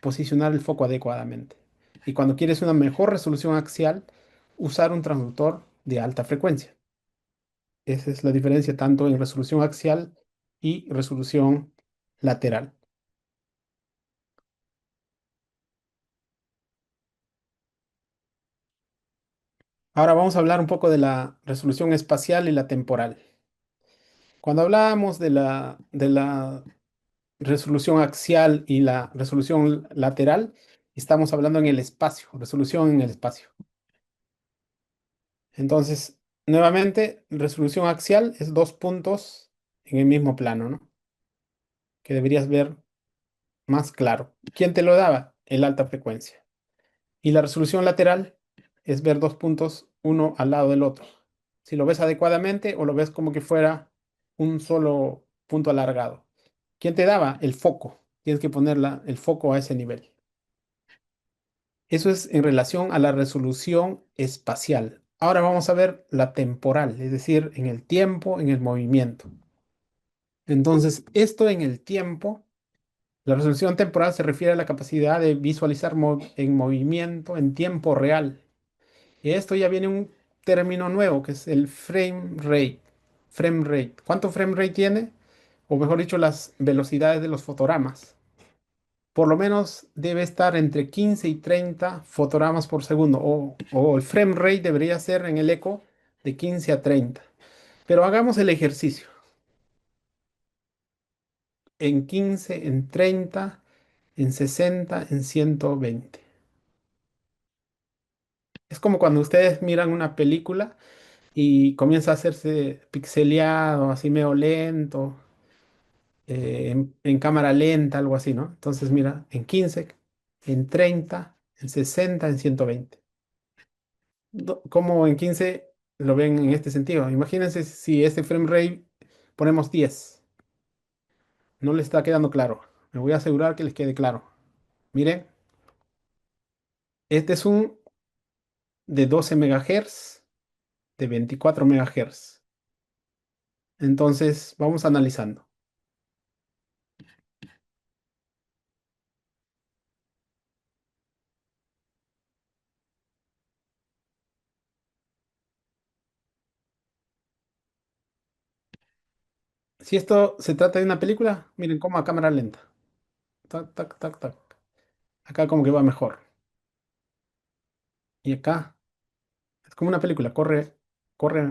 posicionar el foco adecuadamente. Y cuando quieres una mejor resolución axial, usar un transductor de alta frecuencia. Esa es la diferencia tanto en resolución axial y resolución lateral. Ahora vamos a hablar un poco de la resolución espacial y la temporal. Cuando hablábamos de la resolución axial y la resolución lateral, estamos hablando en el espacio, resolución en el espacio. Entonces, nuevamente, resolución axial es dos puntos en el mismo plano, ¿no? Que deberías ver más claro. ¿Quién te lo daba? El alta frecuencia. Y la resolución lateral es ver dos puntos uno al lado del otro. Si lo ves adecuadamente o lo ves como que fuera un solo punto alargado. ¿Quién te daba? El foco. Tienes que poner el foco a ese nivel. Eso es en relación a la resolución espacial. Ahora vamos a ver la temporal, es decir, en el tiempo, en el movimiento. Entonces, esto en el tiempo, la resolución temporal se refiere a la capacidad de visualizar en movimiento en tiempo real. Y esto ya viene un término nuevo que es el frame rate. Frame rate. ¿Cuánto frame rate tiene? O mejor dicho, las velocidades de los fotogramas. Por lo menos debe estar entre 15 y 30 fotogramas por segundo. O el frame rate debería ser en el eco de 15 a 30. Pero hagamos el ejercicio. En 15, en 30, en 60, en 120. Es como cuando ustedes miran una película y comienza a hacerse pixeleado, así medio lento, en cámara lenta, algo así, ¿no? Entonces, mira, en 15, en 30, en 60, en 120. ¿Cómo en 15 lo ven en este sentido? Imagínense si este frame rate ponemos 10. No les está quedando claro. Me voy a asegurar que les quede claro. Miren, este es un de 12 megahertz, de 24 megahertz. Entonces, vamos analizando. Si esto se trata de una película, miren cómo a cámara lenta. Tac, tac, tac, tac. Acá como que va mejor. Y acá es como una película, corre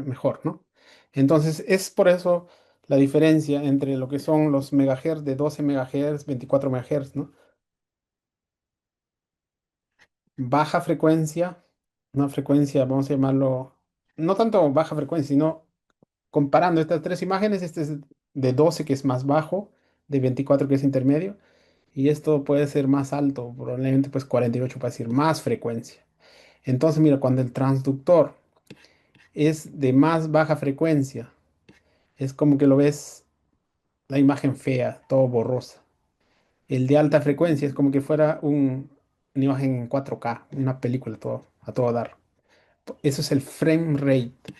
mejor, ¿no? Entonces, es por eso la diferencia entre lo que son los megahertz de 12 megahertz, 24 megahertz, ¿no? Baja frecuencia, una frecuencia, vamos a llamarlo, no tanto baja frecuencia, sino comparando estas tres imágenes, este es de 12 que es más bajo, de 24 que es intermedio, y esto puede ser más alto, probablemente pues 48 para decir más frecuencia. Entonces, mira, cuando el transductor es de más baja frecuencia, es como que lo ves la imagen fea, todo borrosa. El de alta frecuencia es como que fuera una imagen en 4K, una película a todo dar. Eso es el frame rate.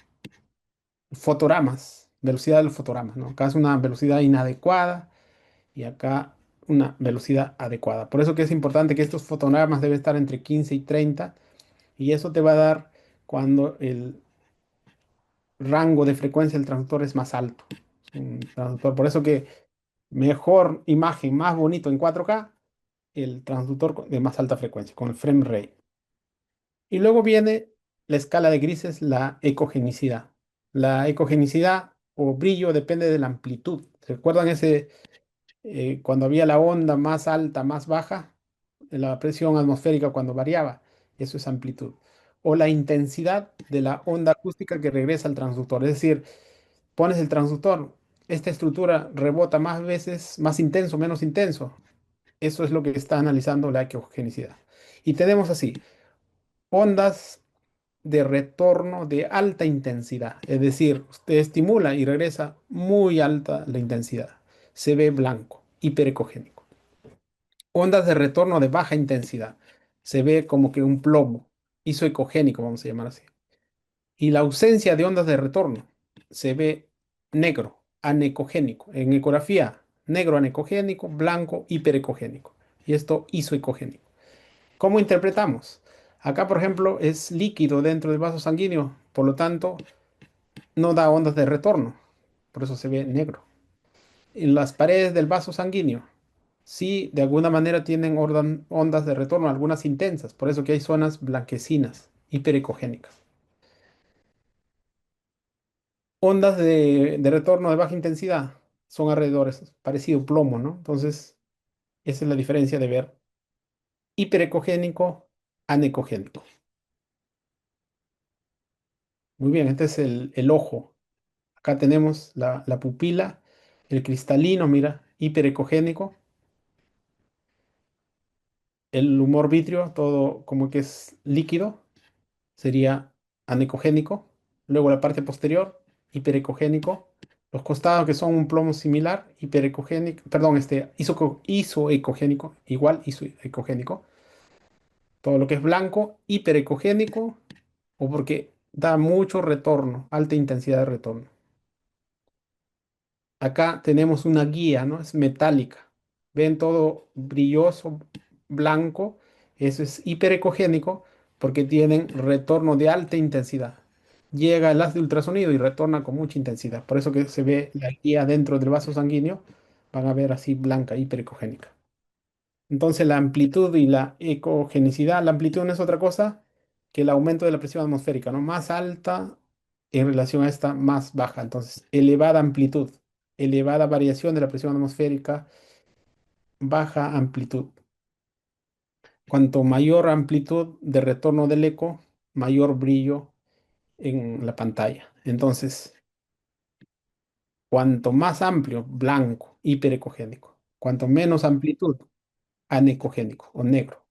Fotogramas, velocidad de los fotogramas, ¿no? Acá es una velocidad inadecuada y acá una velocidad adecuada. Por eso que es importante que estos fotogramas deben estar entre 15 y 30 y eso te va a dar cuando el rango de frecuencia del transductor es más alto. Un transductor, por eso que mejor imagen, más bonito en 4K, el transductor de más alta frecuencia, con el frame rate. Y luego viene la escala de grises, la ecogenicidad. La ecogenicidad o brillo depende de la amplitud. ¿Recuerdan ese cuando había la onda más alta, más baja? La presión atmosférica cuando variaba. Eso es amplitud. O la intensidad de la onda acústica que regresa al transductor. Es decir, pones el transductor, esta estructura rebota más veces, más intenso, menos intenso. Eso es lo que está analizando la ecogenicidad. Y tenemos así, ondas de retorno de alta intensidad. Es decir, usted estimula y regresa muy alta la intensidad. Se ve blanco, hiperecogénico. Ondas de retorno de baja intensidad. Se ve como que un plomo, isoecogénico, vamos a llamar así. Y la ausencia de ondas de retorno se ve negro, anecogénico. En ecografía, negro anecogénico, blanco hiperecogénico. Y esto isoecogénico. ¿Cómo interpretamos? Acá, por ejemplo, es líquido dentro del vaso sanguíneo, por lo tanto, no da ondas de retorno, por eso se ve negro. En las paredes del vaso sanguíneo, sí, de alguna manera tienen ondas de retorno, algunas intensas, por eso que hay zonas blanquecinas, hiperecogénicas. Ondas de retorno de baja intensidad son alrededores, parecido plomo, ¿no? Entonces, esa es la diferencia de ver hiperecogénico, anecogénico. Muy bien, este es el ojo. Acá tenemos la pupila, el cristalino, mira, hiperecogénico, el humor vitrio, todo como que es líquido, sería anecogénico. Luego la parte posterior, hiperecogénico. Los costados que son un plomo similar, hiperecogénico, perdón, isoecogénico, igual isoecogénico. Todo lo que es blanco, hiperecogénico, o porque da mucho retorno, alta intensidad de retorno. Acá tenemos una guía, ¿no? Es metálica. Ven todo brilloso, blanco. Eso es hiperecogénico porque tienen retorno de alta intensidad. Llega el haz de ultrasonido y retorna con mucha intensidad. Por eso que se ve la guía dentro del vaso sanguíneo. Van a ver así blanca, hiperecogénica. Entonces la amplitud y la ecogenicidad, la amplitud no es otra cosa que el aumento de la presión atmosférica, ¿no? Más alta en relación a esta más baja. Entonces, elevada amplitud, elevada variación de la presión atmosférica, baja amplitud. Cuanto mayor amplitud de retorno del eco, mayor brillo en la pantalla. Entonces, cuanto más amplio, blanco, hiperecogénico. Cuanto menos amplitud, anecogénico o negro.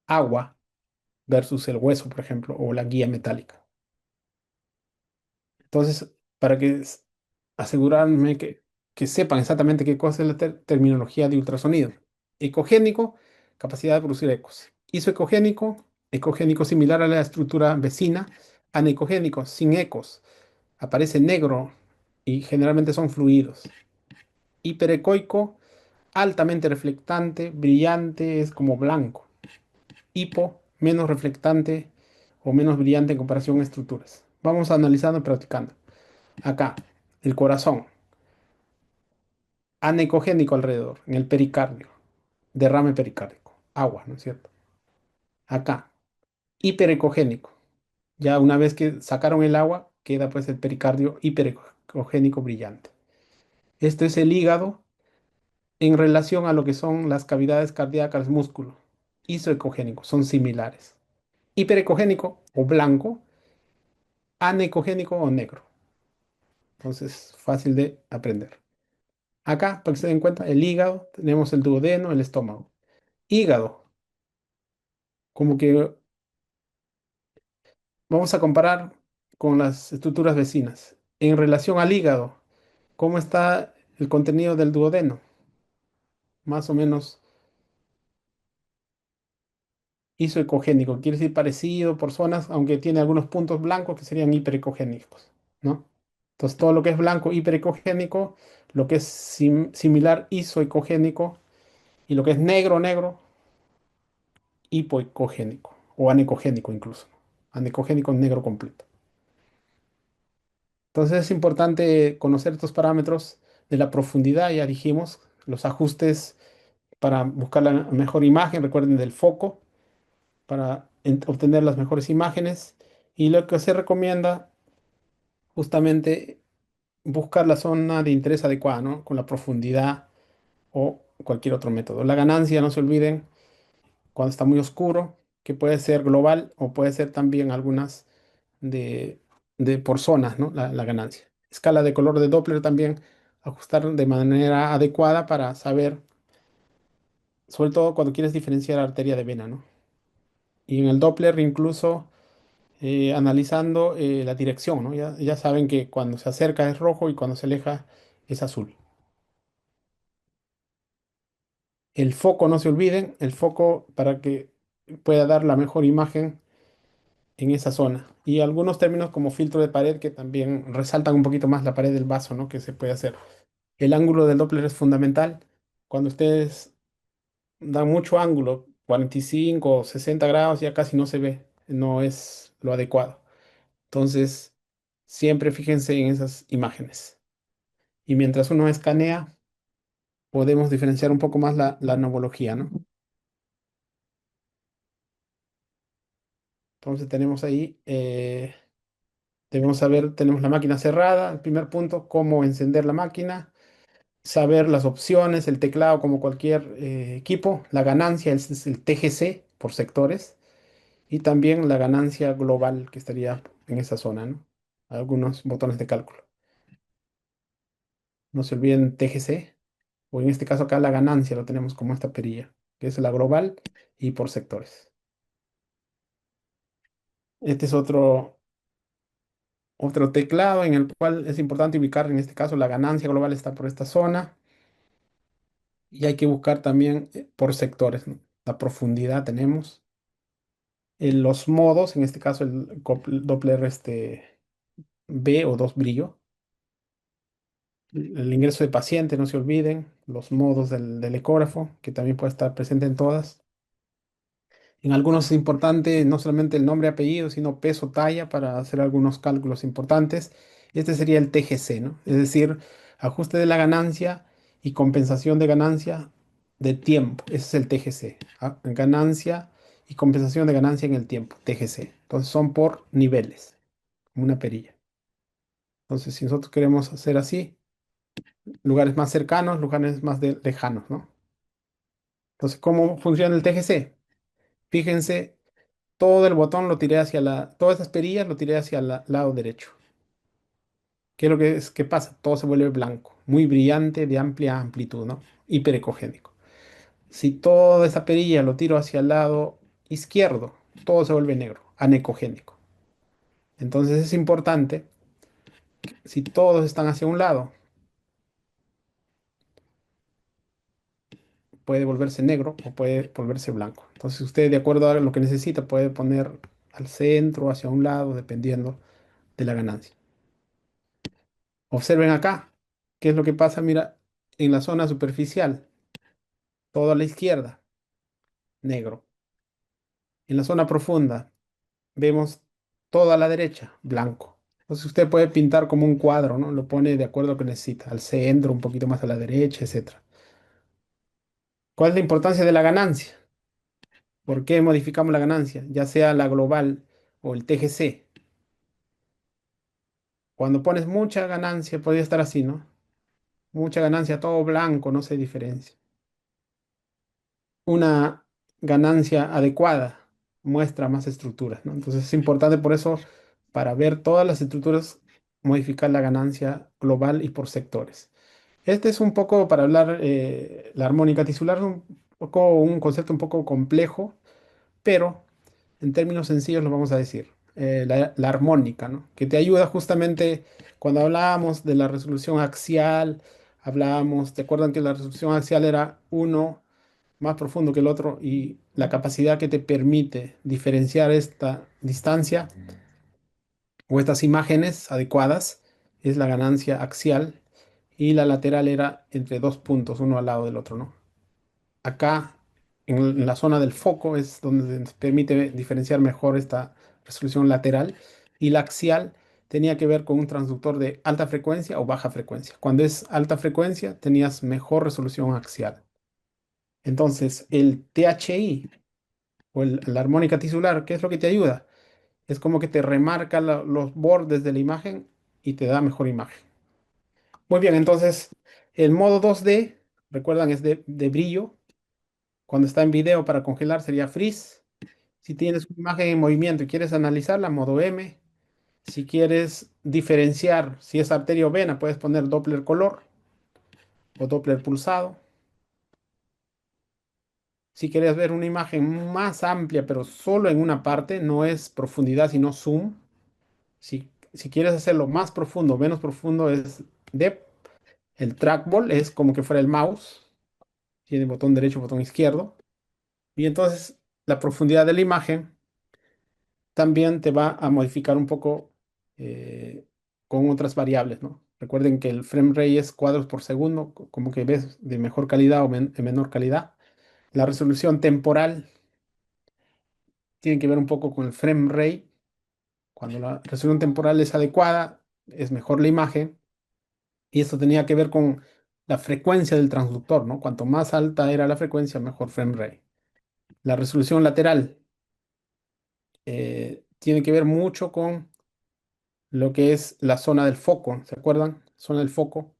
Agua versus el hueso, por ejemplo, o la guía metálica. Entonces, para asegurarme que sepan exactamente qué cosa es la terminología de ultrasonido. Ecogénico, capacidad de producir ecos. Isoecogénico, ecogénico similar a la estructura vecina. Anecogénico, sin ecos. Aparece negro y generalmente son fluidos. Hiperecoico, altamente reflectante, brillante, es como blanco. Hipo, menos reflectante o menos brillante en comparación a estructuras. Vamos analizando y practicando. Acá, el corazón, anecogénico alrededor, en el pericardio, derrame pericárdico, agua, ¿no es cierto? Acá, hiperecogénico. Ya una vez que sacaron el agua, queda pues el pericardio hiperecogénico brillante. Esto es el hígado en relación a lo que son las cavidades cardíacas, músculo. Isoecogénico, son similares. Hiperecogénico o blanco, anecogénico o negro. Entonces, fácil de aprender. Acá, para que se den cuenta, el hígado, tenemos el duodeno, el estómago. Hígado, como que vamos a comparar con las estructuras vecinas. En relación al hígado, ¿cómo está el contenido del duodeno? Más o menos isoecogénico, quiere decir parecido por zonas, aunque tiene algunos puntos blancos que serían hiperecogénicos, ¿no? Entonces, todo lo que es blanco hiperecogénico, lo que es similar isoecogénico y lo que es negro, negro, hipoecogénico o anecogénico incluso. Anecogénico negro completo. Entonces, es importante conocer estos parámetros de la profundidad, ya dijimos, los ajustes para buscar la mejor imagen, recuerden del foco para obtener las mejores imágenes. Y lo que se recomienda justamente buscar la zona de interés adecuada, ¿no? Con la profundidad o cualquier otro método. La ganancia, no se olviden, cuando está muy oscuro, que puede ser global o puede ser también algunas de, de por zonas, ¿no? La ganancia. Escala de color de Doppler también ajustar de manera adecuada para saber, sobre todo cuando quieres diferenciar arteria de vena, ¿no? Y en el Doppler incluso analizando la dirección, ¿no? Ya saben que cuando se acerca es rojo y cuando se aleja es azul. El foco, no se olviden, el foco para que pueda dar la mejor imagen en esa zona. Y algunos términos como filtro de pared que también resaltan un poquito más la pared del vaso, ¿no? Que se puede hacer. El ángulo del Doppler es fundamental. Cuando ustedes dan mucho ángulo, 45 o 60 grados, ya casi no se ve, no es lo adecuado. Entonces, siempre fíjense en esas imágenes. Y mientras uno escanea, podemos diferenciar un poco más la nomología, ¿no? Entonces tenemos ahí, debemos saber, tenemos la máquina cerrada, el primer punto, cómo encender la máquina, saber las opciones, el teclado como cualquier equipo, la ganancia es el TGC por sectores y también la ganancia global que estaría en esa zona, ¿no? Algunos botones de cálculo. No se olviden TGC, o en este caso acá la ganancia lo tenemos como esta perilla, que es la global y por sectores. Este es otro teclado en el cual es importante ubicar, en este caso, la ganancia global está por esta zona y hay que buscar también por sectores, ¿no? La profundidad tenemos, los modos, en este caso el Doppler B o 2 brillo, el ingreso de paciente, no se olviden, los modos del ecógrafo, que también puede estar presente en todas. En algunos es importante no solamente el nombre, apellido, sino peso, talla para hacer algunos cálculos importantes. Este sería el TGC, ¿no? Es decir, ajuste de la ganancia y compensación de ganancia de tiempo. Ese es el TGC. Ganancia y compensación de ganancia en el tiempo, TGC. Entonces son por niveles, como una perilla. Entonces, si nosotros queremos hacer así, lugares más cercanos, lugares más lejanos, ¿no? Entonces, ¿cómo funciona el TGC? Fíjense, todo el botón lo tiré todas esas perillas lo tiré hacia el lado derecho. ¿Qué es lo que pasa? Todo se vuelve blanco, muy brillante, de amplia amplitud, ¿no? Hiperecogénico. Si toda esa perilla lo tiro hacia el lado izquierdo, todo se vuelve negro, anecogénico. Entonces es importante, si todos están hacia un lado, puede volverse negro o puede volverse blanco. Entonces usted, de acuerdo a lo que necesita, puede poner al centro, hacia un lado, dependiendo de la ganancia. Observen acá, ¿qué es lo que pasa? Mira, en la zona superficial, todo a la izquierda, negro. En la zona profunda, vemos todo a la derecha, blanco. Entonces usted puede pintar como un cuadro, ¿no? Lo pone de acuerdo a lo que necesita, al centro, un poquito más a la derecha, etcétera. ¿Cuál es la importancia de la ganancia? ¿Por qué modificamos la ganancia? Ya sea la global o el TGC. Cuando pones mucha ganancia, podría estar así, ¿no? Mucha ganancia, todo blanco, no se diferencia. Una ganancia adecuada muestra más estructuras, ¿no? Entonces es importante por eso, para ver todas las estructuras, modificar la ganancia global y por sectores. Este es un poco para hablar, la armónica tisular es un poco un concepto un poco complejo, pero en términos sencillos lo vamos a decir. La armónica, ¿no? Que te ayuda justamente cuando hablábamos de la resolución axial, hablábamos, ¿te acuerdan que la resolución axial era uno más profundo que el otro y la capacidad que te permite diferenciar esta distancia o estas imágenes adecuadas es la ganancia axial y la lateral era entre dos puntos, uno al lado del otro, ¿no? Acá en la zona del foco es donde nos permite diferenciar mejor esta resolución lateral y la axial tenía que ver con un transductor de alta frecuencia o baja frecuencia. Cuando es alta frecuencia tenías mejor resolución axial. Entonces el THI o la armónica tisular, ¿qué es lo que te ayuda? Es como que te remarca los bordes de la imagen y te da mejor imagen. Muy bien, entonces el modo 2D, recuerdan, es de brillo. Cuando está en video para congelar sería freeze. Si tienes una imagen en movimiento y quieres analizarla, modo M. Si quieres diferenciar si es arteria o vena, puedes poner Doppler color o Doppler pulsado. Si quieres ver una imagen más amplia, pero solo en una parte, no es profundidad, sino zoom. Si quieres hacerlo más profundo, menos profundo, es depth. El trackball es como que fuera el mouse. Tiene botón derecho, botón izquierdo. Y entonces la profundidad de la imagen también te va a modificar un poco eh, con otras variables, ¿no? Recuerden que el frame rate es cuadros por segundo, como que ves de mejor calidad o de menor calidad. La resolución temporal tiene que ver un poco con el frame rate. Cuando la resolución temporal es adecuada, es mejor la imagen. Y esto tenía que ver con la frecuencia del transductor, ¿no? Cuanto más alta era la frecuencia, mejor frame rate. La resolución lateral tiene que ver mucho con lo que es la zona del foco, ¿se acuerdan? Zona del foco.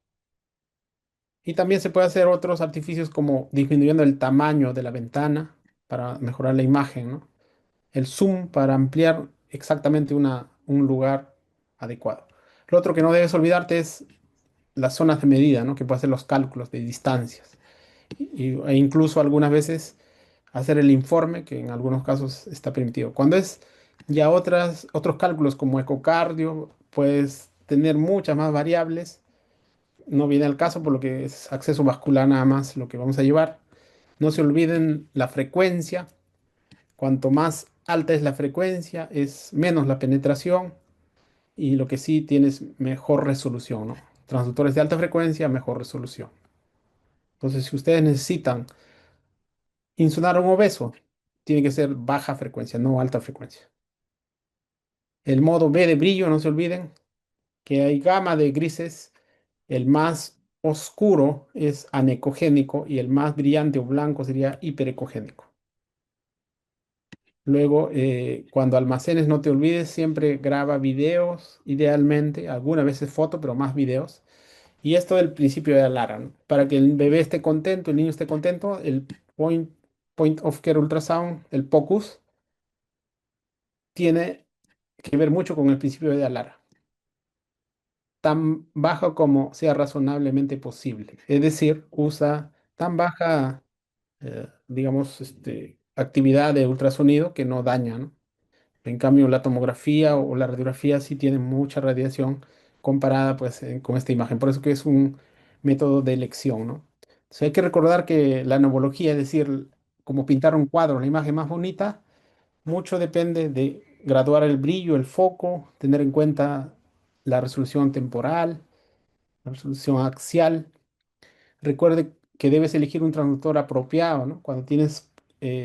Y también se puede hacer otros artificios como disminuyendo el tamaño de la ventana para mejorar la imagen, ¿no? El zoom para ampliar exactamente un lugar adecuado. Lo otro que no debes olvidarte es las zonas de medida, ¿no? Que puede hacer los cálculos de distancias. E incluso algunas veces hacer el informe, que en algunos casos está permitido. Cuando es ya otros cálculos como ecocardio, puedes tener muchas más variables. No viene al caso por lo que es acceso vascular nada más lo que vamos a llevar. No se olviden la frecuencia. Cuanto más alta es la frecuencia, es menos la penetración y lo que sí tienes mejor resolución, ¿no? Transductores de alta frecuencia, mejor resolución. Entonces, si ustedes necesitan insular a un obeso, tiene que ser baja frecuencia, no alta frecuencia. El modo B de brillo, no se olviden que hay gama de grises. El más oscuro es anecogénico y el más brillante o blanco sería hiperecogénico. Luego, cuando almacenes, no te olvides, siempre graba videos, idealmente, algunas veces fotos, pero más videos. Y esto del principio de Alara, ¿no? Para que el bebé esté contento, el niño esté contento, el point of care ultrasound, el POCUS, tiene que ver mucho con el principio de Alara, tan bajo como sea razonablemente posible. Es decir, usa tan baja, digamos, actividad de ultrasonido que no daña, ¿no? En cambio, la tomografía o la radiografía sí tienen mucha radiación comparada pues, con esta imagen. Por eso que es un método de elección, ¿no? Entonces hay que recordar que la nuvología, es decir, como pintar un cuadro, la imagen más bonita, mucho depende de graduar el brillo, el foco, tener en cuenta la resolución temporal, la resolución axial. Recuerde que debes elegir un transductor apropiado, ¿no? Cuando tienes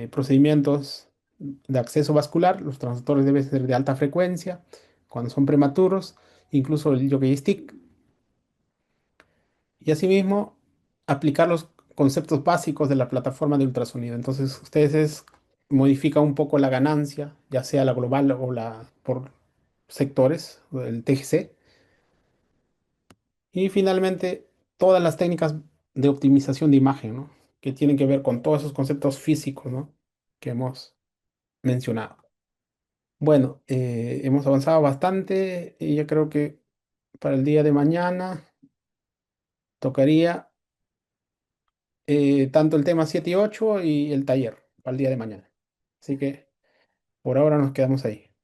procedimientos de acceso vascular, los transductores deben ser de alta frecuencia. Cuando son prematuros, incluso el jockey stick. Y asimismo, aplicar los conceptos básicos de la plataforma de ultrasonido. Entonces, ustedes modifican un poco la ganancia, ya sea la global o la por sectores, el TGC. Y finalmente, todas las técnicas de optimización de imagen, ¿no? Que tienen que ver con todos esos conceptos físicos, ¿no? Que hemos mencionado. Bueno, hemos avanzado bastante y yo creo que para el día de mañana tocaría tanto el tema 7 y 8 y el taller para el día de mañana. Así que por ahora nos quedamos ahí.